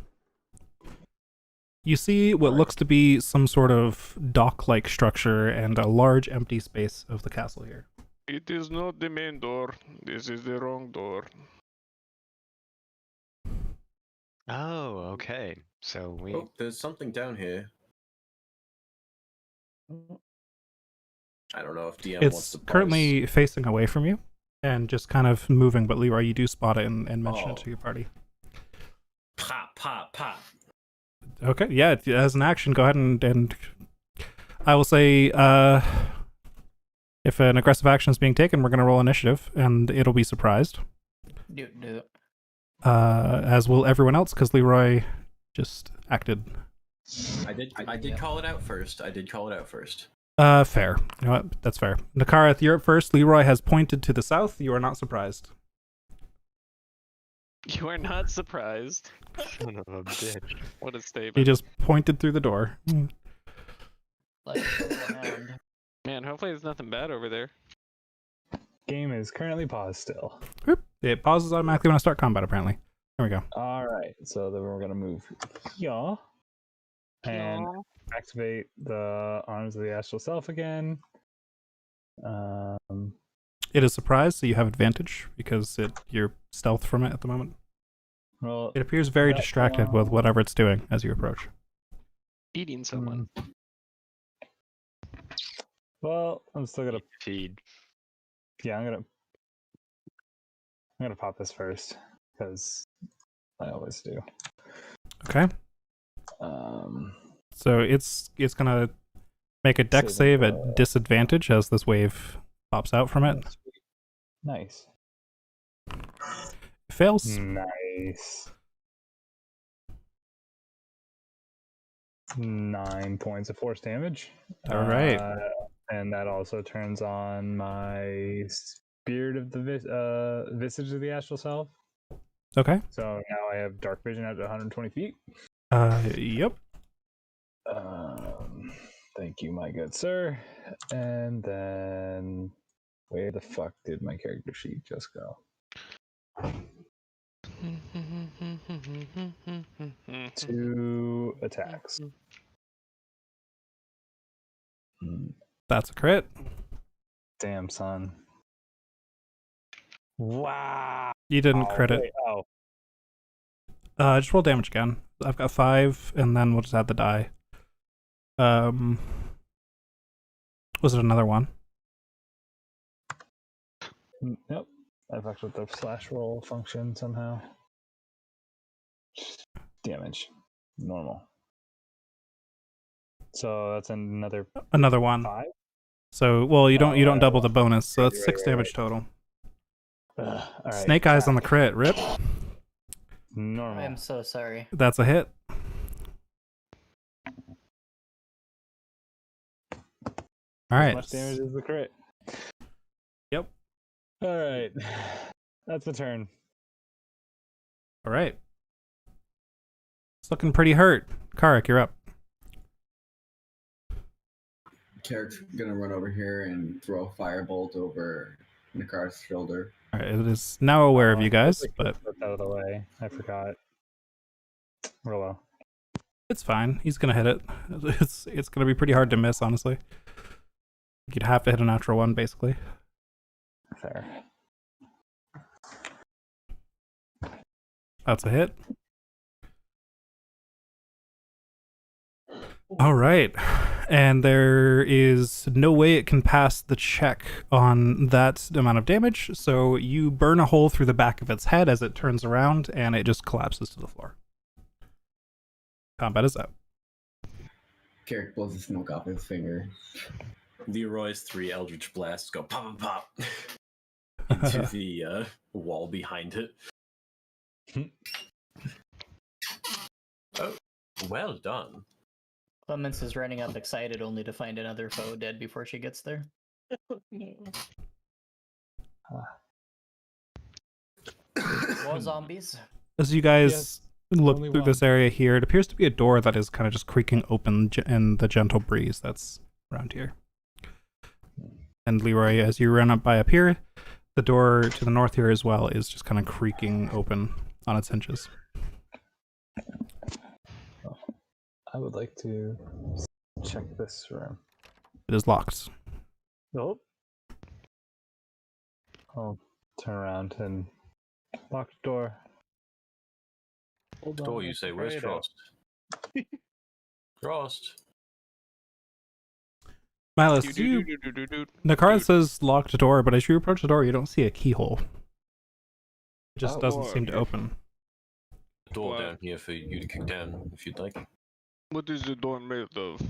You see what looks to be some sort of dock-like structure and a large empty space of the castle here. It is not the main door. This is the wrong door. Oh, okay. So we. Oh, there's something down here. I don't know if DM wants It's to. Pause. currently facing away from you and just kind of moving, but Leroy, you do spot it and mention it Oh. to your party. Pop, pop, pop. Okay, yeah, as an action, go ahead and I will say, if an aggressive action is being taken, we're going to roll initiative, and it'll be surprised. Do it. As will everyone else, because Leroy just acted. I did call it out first. Fair. You know what? That's fair. Nakarath, you're up first. Leroy has pointed to the south. You are not surprised. You are not surprised. Son of a bitch. What a statement. He just pointed through the door. Like, around. Man, hopefully there's nothing bad over there. Game is currently paused still. Whoop. It pauses automatically when I start combat, apparently. There we go. All right, so then we're gonna move here and activate the arms of the astral self again. It is surprised, so you have advantage because you're stealth from it at the moment. Well, It appears very distracted with whatever it's doing as you approach. Eating someone. well, I'm still gonna. Feed. Yeah, I'm gonna pop this first because I always do. Okay. So it's gonna make a dex save at disadvantage as this wave pops out from it. Nice. Fails. Nice. 9 points of force damage. All right. And that also turns on my Spirit of the Visage of the Astral Self. Okay. So now I have dark vision at 120 feet. Yep. Thank you, my good sir. And then, where the fuck did my character sheet just go? 2 attacks. That's a crit. Damn, son. Wow. You didn't crit it. Wait, oh. Just roll damage again. I've got 5, and then we'll just add the die. Was it another one? Nope. I've actually the slash roll function somehow. Damage. Normal. So that's another one. 5. So, well, you don't double the bonus, so that's Right, 6 right, damage total. All right. Snake eyes on the crit. Rip. Normal. I am so sorry. That's a hit. All right. As much damage as the crit. Yep. All right. That's the turn. All right. It's looking pretty hurt. Karik, you're up. Carrick's gonna run over here and throw a firebolt over Nakar's shoulder. All right, it is now aware of you guys, but Out of the way. I forgot. Real well. it's fine. He's gonna hit it. It's gonna be pretty hard to miss, honestly. You'd have to hit a natural one, basically. Fair. That's a hit. All right. And there is no way it can pass the check on that amount of damage, so you burn a hole through the back of its head as it turns around, and it just collapses to the floor. Combat is up. Carrick blows the smoke off his finger. Leroy's 3 Eldritch Blasts go pop and pop into the wall behind it. Oh, well done. Clemens is running up excited only to find another foe dead before she gets there. More zombies. As you guys look only through one. this area here, it appears to be a door that is kind of just creaking open in the gentle breeze that's around here. And Leroy, as you run up here, the door to the north here as well is just kind of creaking open on its hinges. I would like to check this room. It is locked. Nope. I'll turn around and lock the door. Hold on, Oh, you say, where's try it out. Frost? Frost. Miles, Nakara says locked door, but as you approach the door, you don't see a keyhole. It just doesn't seem to open. Door down here for you to kick down if you'd like. What is the door made of?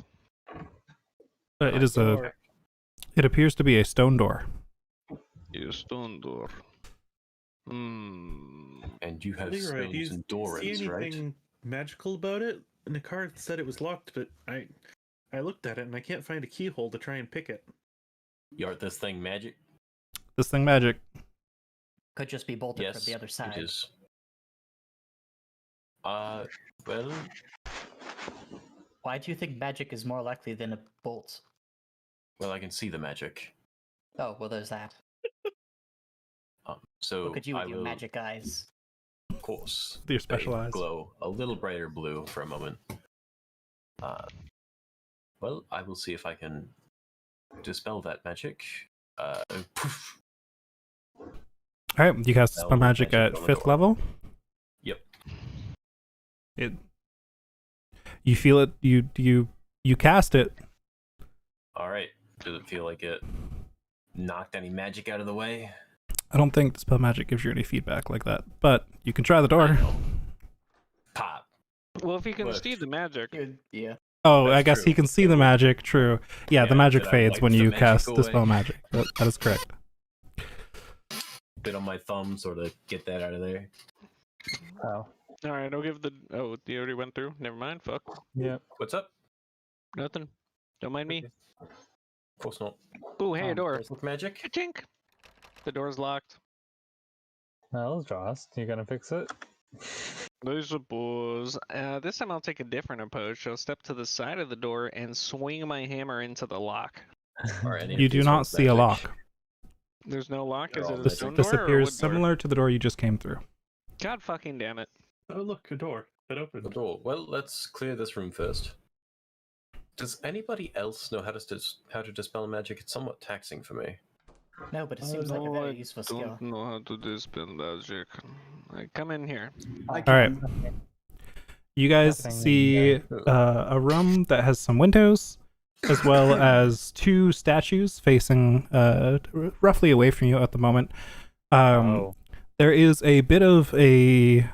It is a. It appears to be a stone door. A stone door. Hmm. And you have Leroy, do you stones and see doors, right? anything magical about it? Nakar said it was locked, but I looked at it and I can't find a keyhole to try and pick it. Yart this thing magic? This thing magic. Could just be bolted Yes, from the other side. it is. Well, Why do you think magic is more likely than a bolt? well, I can see the magic. Oh, well, there's that. So Look at you I with your will, magic eyes. of course, With your special they eyes. glow a little brighter blue for a moment. Well, I will see if I can dispel that magic. Poof. All right, you cast Spell spell magic magic at on the 5th door. level. Yep. It. You feel it. You cast it. All right. Does it feel like it knocked any magic out of the way? I don't think the spell magic gives you any feedback like that, but you can try the door. Pop. Well, if you can But- see the magic, Yeah. Oh, That's I guess true. he can see the magic. True. Yeah, the Yeah, magic did I fades wipe when the you magic cast away? dispel magic. That is correct. Bit on my thumb, sort of get that out of there. Oh, all right. I'll give the. Oh, you already went through. Never mind. Fuck. yep. What's up? Nothing. Don't mind me. Of course not. Ooh, hey, a door. Does look magic? Ka-chink. The door's locked. Well, Joss, you gonna fix it? I suppose. This time I'll take a different approach. I'll step to the side of the door and swing my hammer into the lock. Are any of You do these not ones see a magic? lock. There's no lock? They're Is all it a magic. stone This door or a appears wood door? similar to the door you just came through. God fucking damn it. Oh, look, a door that opened. The door. Well, let's clear this room first. Does anybody else know how to dispel magic? It's somewhat taxing for me. No, but it seems like a No, very I useful skill. don't know how to dispel magic. Come in here. I All right. can. You guys Nothing in see a room that has some windows, as well as two statues facing roughly away from you at the moment. Oh. There is a bit of a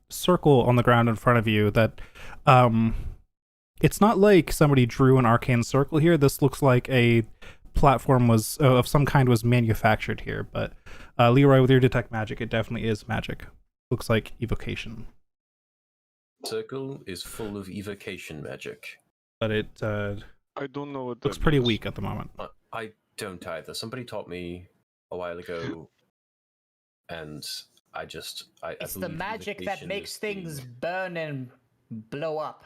circle on the ground in front of you that it's not like somebody drew an arcane circle here. This looks like a platform was of some kind was manufactured here, but Leroy, with your detect magic, it definitely is magic. Looks like evocation, Circle is full of evocation magic. but it I don't know what looks that pretty means. weak at the moment. I don't either. Somebody taught me a while ago, and I It's the believe magic that evocation makes is the- things burn and blow up.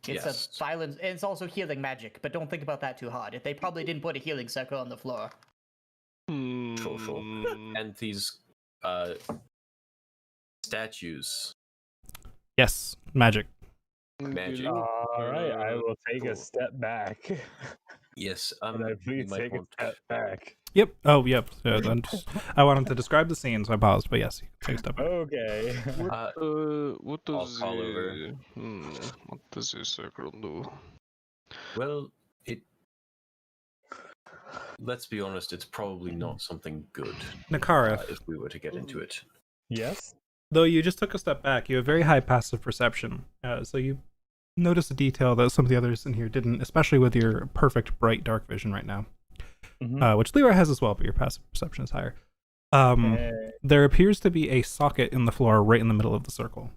It's Yes. a violent. It's also healing magic, but don't think about that too hard. They probably didn't put a healing circle on the floor. Sure. Hmm. And these statues. Yes, magic. Magic. All right, I will take a step back. Yes. Can I You please might take a want step back? Yep. Oh, yep. I wanted to describe the scene, so I paused. But yes, you can take a step back. Okay. What I'll does call over. what does this circle do? Well, let's be honest, it's probably not something good Nakara, if we were to get into it. Yes. though you just took a step back, you have very high passive perception, so you notice a detail that some of the others in here didn't, especially with your perfect bright dark vision right now, which Leroy has as well, but your passive perception is higher. There appears to be a socket in the floor right in the middle of the circle.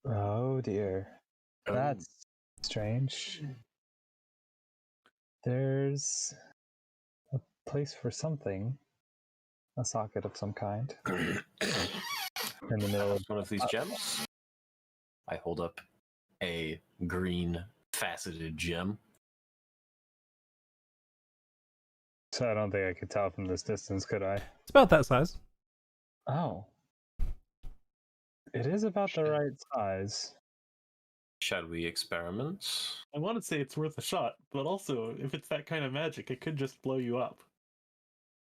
Oh dear. That's strange. There's a place for something. A socket of some kind. In the middle of One of these gems. I hold up a green faceted gem. So I don't think I could tell from this distance, could I? It's about that size. Oh. It is about the right size. Shall we experiment? I want to say it's worth a shot, but also, if it's that kind of magic, it could just blow you up.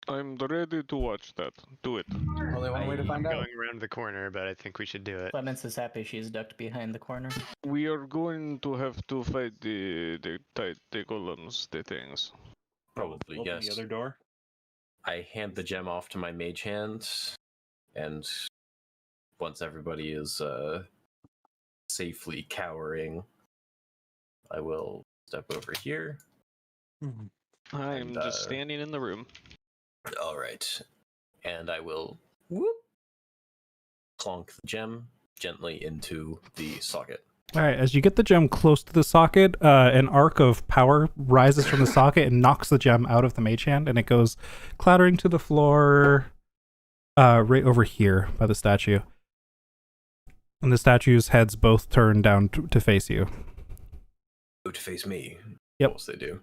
I'm ready to watch that. Do it. Only one way to find out. Going around the corner, but I think we should do it. Clemens is happy she's ducked behind the corner. We are going to have to fight the golems, the things. Probably, Open yes. the other door. I hand the gem off to my mage hand, and once everybody is safely cowering, I will step over here. I'm And, just standing in the room. All right. And I will whoop, plonk the gem gently into the socket. All right, as you get the gem close to the socket, an arc of power rises from the socket and knocks the gem out of the mage hand, and it goes clattering to the floor right over here by the statue. And the statue's heads both turn down to face you. Oh, to face me. Yep. Of course they do.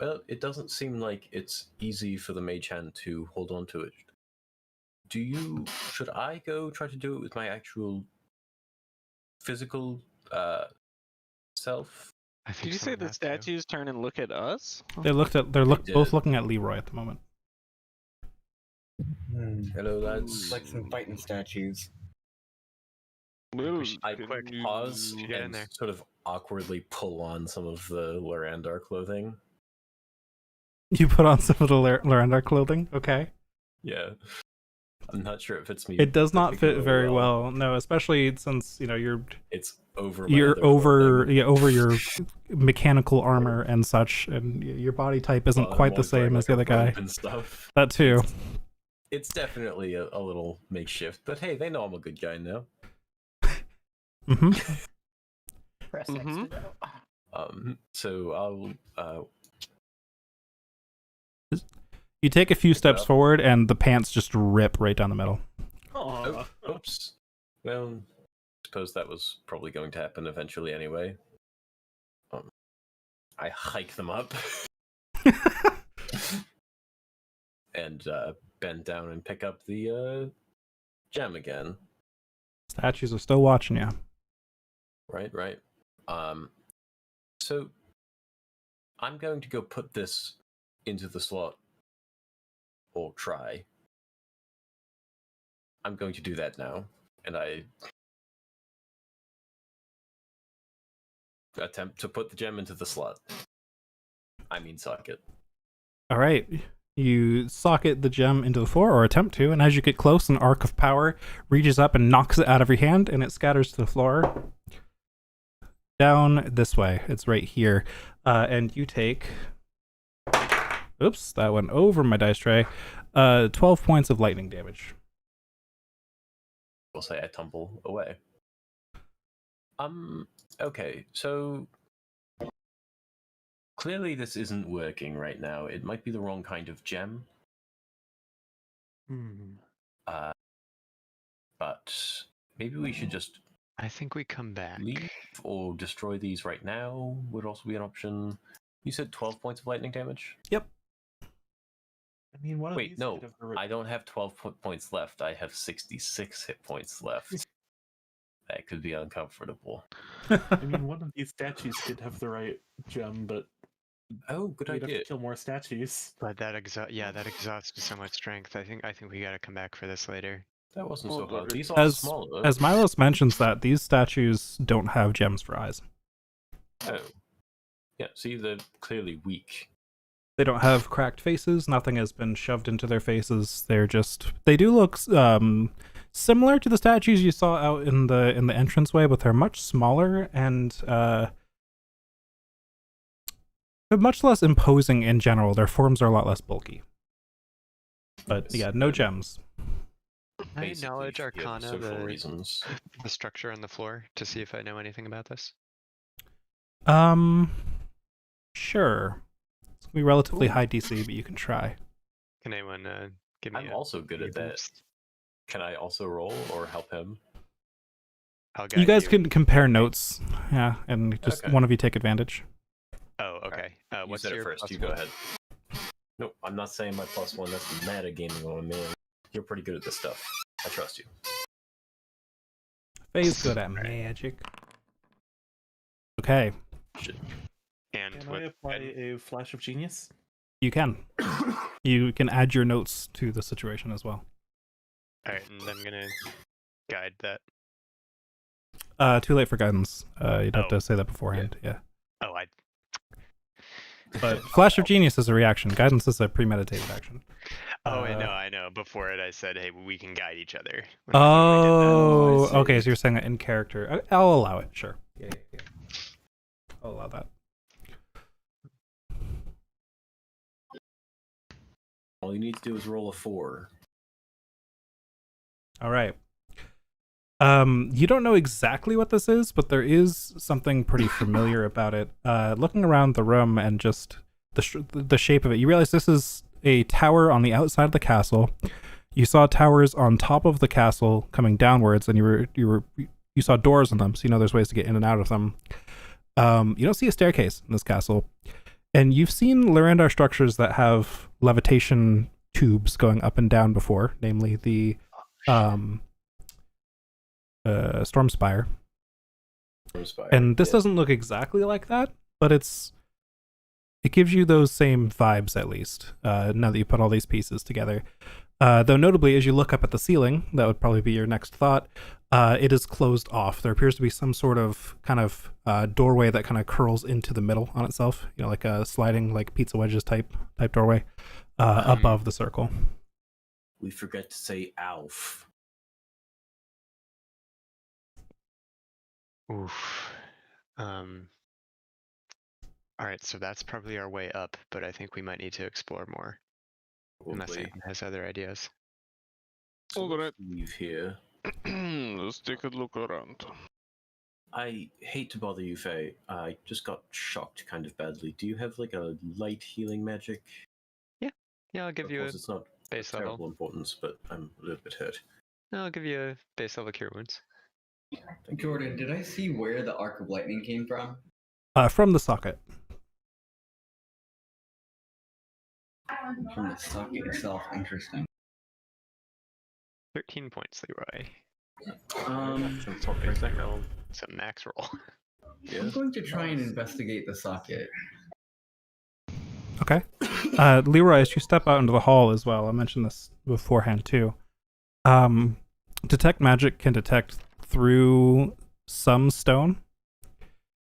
Well, it doesn't seem like it's easy for the mage hand to hold on to it. Should I go try to do it with my actual physical self? I think Did you say someone the has to. statues turn and look at us? They're both looking at Leroy at the moment. Hello, lads. Like some fighting statues. I quick pause get in and there. sort of awkwardly pull on some of the Lorandar clothing. You put on some of the Lorandar clothing, okay? Yeah. I'm not sure it fits me. It does not fit particularly very well. No, especially since It's over. my you're other over clothing. over your mechanical armor and such, and your body type isn't Well, I'm quite the always wearing, same as the like, other a guy. robe and stuff. That too. It's definitely a little makeshift, but hey, they know I'm a good guy now. Mm-hmm. Press X Mhm. to go. So I'll You take a few steps up. forward, and the pants just rip right down the middle. Oh, oops. Well, suppose that was probably going to happen eventually anyway. I hike them up and bend down and pick up the gem again. Statues are still watching you. Right. So I'm going to go put this into the slot, or try. I'm going to do that now, and I attempt to put the gem into the slot. I mean socket. All right. You socket the gem into the floor, or attempt to, and as you get close, an arc of power reaches up and knocks it out of your hand, and it scatters to the floor. Down this way. It's right here. And you take... Oops, that went over my dice tray. 12 points of lightning damage. We'll say I tumble away. Okay, so clearly this isn't working right now. It might be the wrong kind of gem. But maybe we should just I think we come back. leave or destroy these right now would also be an option. You said 12 points of lightning damage? Yep. I mean, one of Wait, these no, could have the I don't have 12 points left. I have 66 hit points left. That could be uncomfortable. I mean, one of these statues could have the right gem, but Oh, good we'd have idea. to kill more statues. But that exhausts so much strength. I think we gotta come back for this later. That wasn't so hard. These are As smaller. as Milos mentions that these statues don't have gems for eyes. Oh. Yeah, see, they're clearly weak. They don't have cracked faces. Nothing has been shoved into their faces. They do look similar to the statues you saw out in the entranceway, but they're much smaller and they're much less imposing in general. Their forms are a lot less bulky. But yeah, no gems. I Basically, acknowledge for Arcana, social reasons. the structure on the floor, to see if I know anything about this. Sure. It's gonna be relatively high DC, but you can try. Can anyone give me I'm also good at that. boost? Can I also roll or help him? I'll You guide guys can compare notes, yeah, and just Okay. one of you take advantage. Oh, okay. You What's said it your first. plus You go one? ahead. No, I'm not saying my +1. That's metagaming on me. You're pretty good at this stuff. I trust you. Faye's good at magic. Okay, And Can I what? apply a flash of genius? you can. You can add your notes to the situation as well. All right, and I'm gonna guide that. Too late for guidance. You'd have Oh. to say that beforehand. Yeah. Oh, But Flash of Genius is a reaction. Guidance is a premeditated action. I know. Before it, I said, "Hey, we can guide each other." Oh, I see. okay. So you're saying that in character. I'll allow it. Sure. Yeah. I'll allow that. All you need to do is roll a 4. All right. You don't know exactly what this is, but there is something pretty familiar about it. Looking around the room and just the shape of it, you realize this is a tower on the outside of the castle. You saw towers on top of the castle coming downwards, and you saw doors in them, so you know there's ways to get in and out of them. You don't see a staircase in this castle, and you've seen Lorandar structures that have levitation tubes going up and down before, namely the Storm Spire. And this doesn't look exactly like that, but it gives you those same vibes at least, now that you put all these pieces together. Though notably, as you look up at the ceiling, that would probably be your next thought, it is closed off. There appears to be some sort of kind of doorway that kind of curls into the middle on itself, you know, like a sliding, like pizza wedges type doorway above the circle. We forget to say Alf. Oof. All right, so that's probably our way up, but I think we might need to explore more. Unless Probably. anyone has other ideas. So All right. let's leave here. Let's take a look around. I hate to bother you, Faye. I just got shocked kind of badly. Do you have like a light healing magic? Yeah, I'll give Of you a course, it's not base terrible level. importance, but I'm a little bit hurt. No, I'll give you a base level cure wounds. Jordan, did I see where the arc of lightning came from? From the socket. From the socket itself. Interesting. 13 points, Leroy. It's a max roll. I'm going to try and investigate the socket. Okay. Leroy, as you step out into the hall as well, I mentioned this beforehand too. Detect magic can detect through some stone.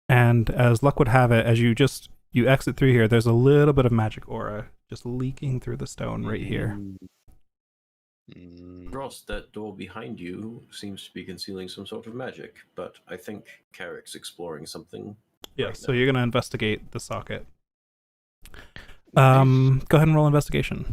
And as luck would have it, as you exit through here, there's a little bit of magic aura just leaking through the stone right here. Ross, that door behind you seems to be concealing some sort of magic, but I think Carrick's exploring something. Yeah, right so now. you're going to investigate the socket. Go ahead and roll investigation.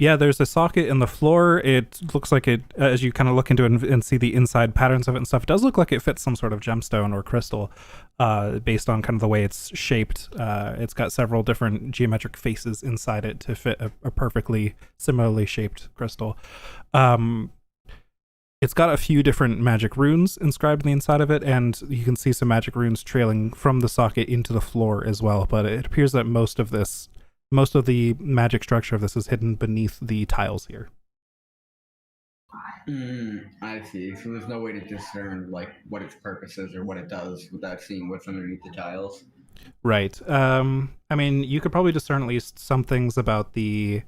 Yeah, there's a socket in the floor. It looks like it, as you kind of look into it and see the inside patterns of it and stuff, it does look like it fits some sort of gemstone or crystal, based on kind of the way it's shaped. It's got several different geometric faces inside it to fit a perfectly similarly shaped crystal. It's got a few different magic runes inscribed in the inside of it, and you can see some magic runes trailing from the socket into the floor as well, but it appears that most of the magic structure of this is hidden beneath the tiles here. I see. So there's no way to discern like what its purpose is or what it does without seeing what's underneath the tiles. Right. I mean, you could probably discern at least some things about the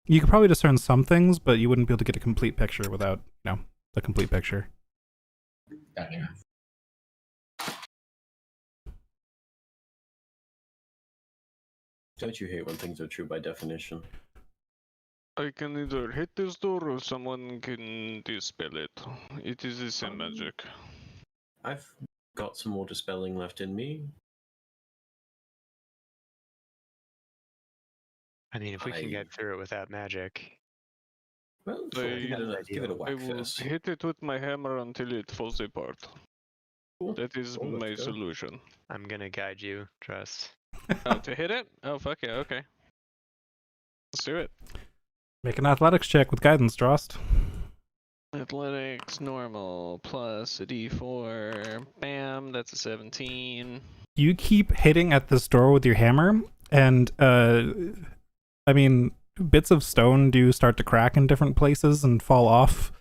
you could probably discern some things, but you wouldn't be able to get a complete picture without, the complete picture. Gotcha. Don't you hate when things are true by definition? I can either hit this door or someone can dispel it. It is the same magic. I've got some more dispelling left in me. I mean, if we can get through it without magic. Well, I- give it a I whack will first. hit it with my hammer until it falls apart. Cool. That is Well, let's my go. solution. I'm gonna guide you, trust. To hit it? Oh, fuck yeah, okay. Let's do it. Make an athletics check with guidance, Drost. Athletics, normal, plus a d4. Bam, that's a 17. You keep hitting at this door with your hammer, and I mean, bits of stone do start to crack in different places and fall off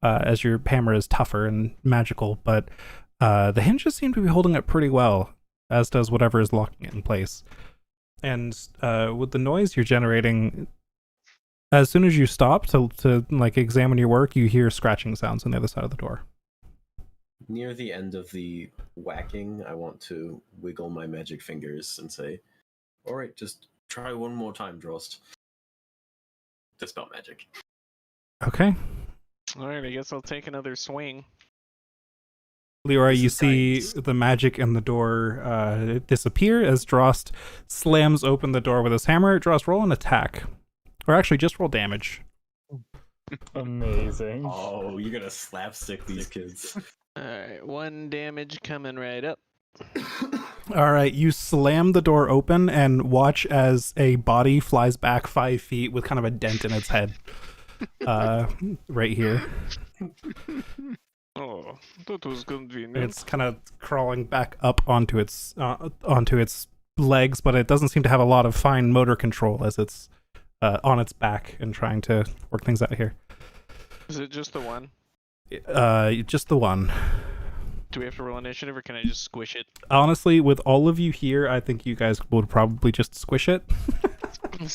as your hammer is tougher and magical, but the hinges seem to be holding it pretty well, as does whatever is locking it in place. And with the noise you're generating, as soon as you stop to like examine your work, you hear scratching sounds on the other side of the door. Near the end of the whacking, I want to wiggle my magic fingers and say, alright, just try one more time, Drost. Dispel magic. Okay. All right, I guess I'll take another swing. Leroy, This you is see guidance. the magic in the door disappear as Drost slams open the door with his hammer. Drost, roll an attack. Or actually, just roll damage. Amazing. Oh, you're gonna slapstick these kids. All right, 1 damage coming right up. All right, you slam the door open and watch as a body flies back 5 feet with kind of a dent in its head. Right here. Oh, that was convenient. And it's kind of crawling back up onto its legs, but it doesn't seem to have a lot of fine motor control as it's on its back and trying to work things out here. Is it just the one? Just the one. Do we have to roll initiative, or can I just squish it? Honestly, with all of you here, I think you guys would probably just squish it.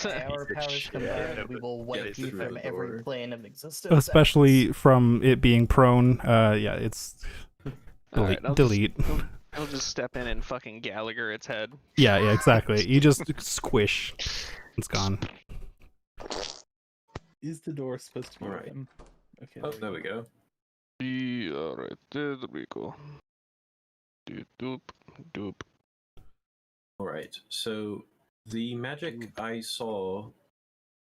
Our powers combined, we will wipe you from every plane of existence. Especially from it being prone. Yeah, it's delete. Alright, delete. I'll just step in and fucking Gallagher its head. Yeah, exactly. You just squish. It's gone. Is the door supposed to be Alright. open? Okay. Oh, there we go. Alright, there we go. Doop, doop. Alright, so the magic I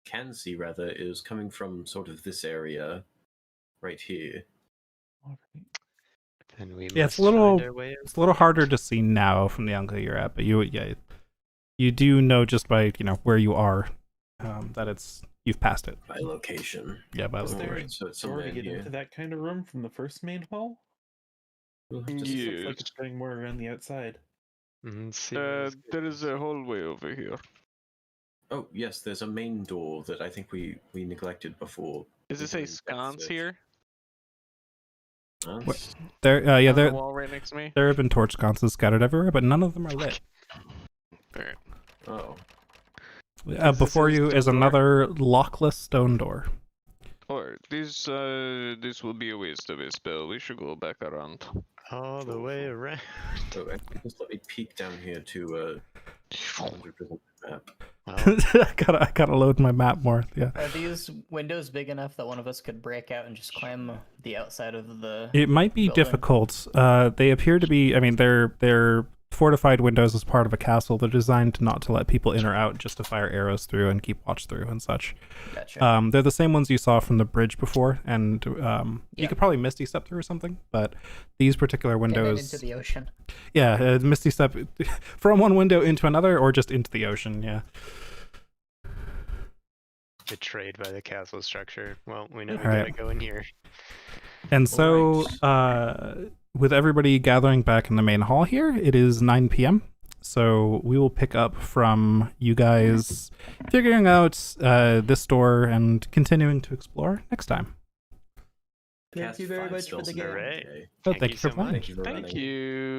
can see rather, is coming from sort of this area right here. Then we Yeah, must it's a little find our way it's a little harder to see now from the angle you're at, but you do know just by where you are that you've passed it. By location. Yeah, by Is there location. a So it's door somewhere to in get here. into that kind of room from the first main hall? We'll have to This see. looks like Yes. it's going more around the outside. See There is a hallway over here. Oh, yes, there's a main door that I think we neglected before. Is this a sconce here? Sconce? There, On the there wall right next to me? have been torch sconces scattered everywhere, but none of them are lit. Alright. Oh. Is Before this a you stone is door? another lockless stone door. Alright, this will be a waste of a spell. We should go back around. all the way around. So just let me peek down here to 100% map. I gotta load my map more. Yeah. Are these windows big enough that one of us could break out and just climb the outside of the? It might be building? difficult. They appear to be. I mean, they're fortified windows as part of a castle. They're designed not to let people in or out, just to fire arrows through and keep watch through and such. Gotcha. They're the same ones you saw from the bridge before, and you Yeah. could probably misty step through or something. But these particular And then windows, into the ocean. yeah, misty step from one window into another, or just into the ocean. Yeah. Betrayed by the castle structure. Well, we know we Alright. gotta go in here. And so, with everybody gathering back in the main hall here, it is 9 p.m. So we will pick up from you guys figuring out this door and continuing to explore next time. Thank you very much for the game. Hooray. So Thank thank you you for so playing. much. for Thank running. you.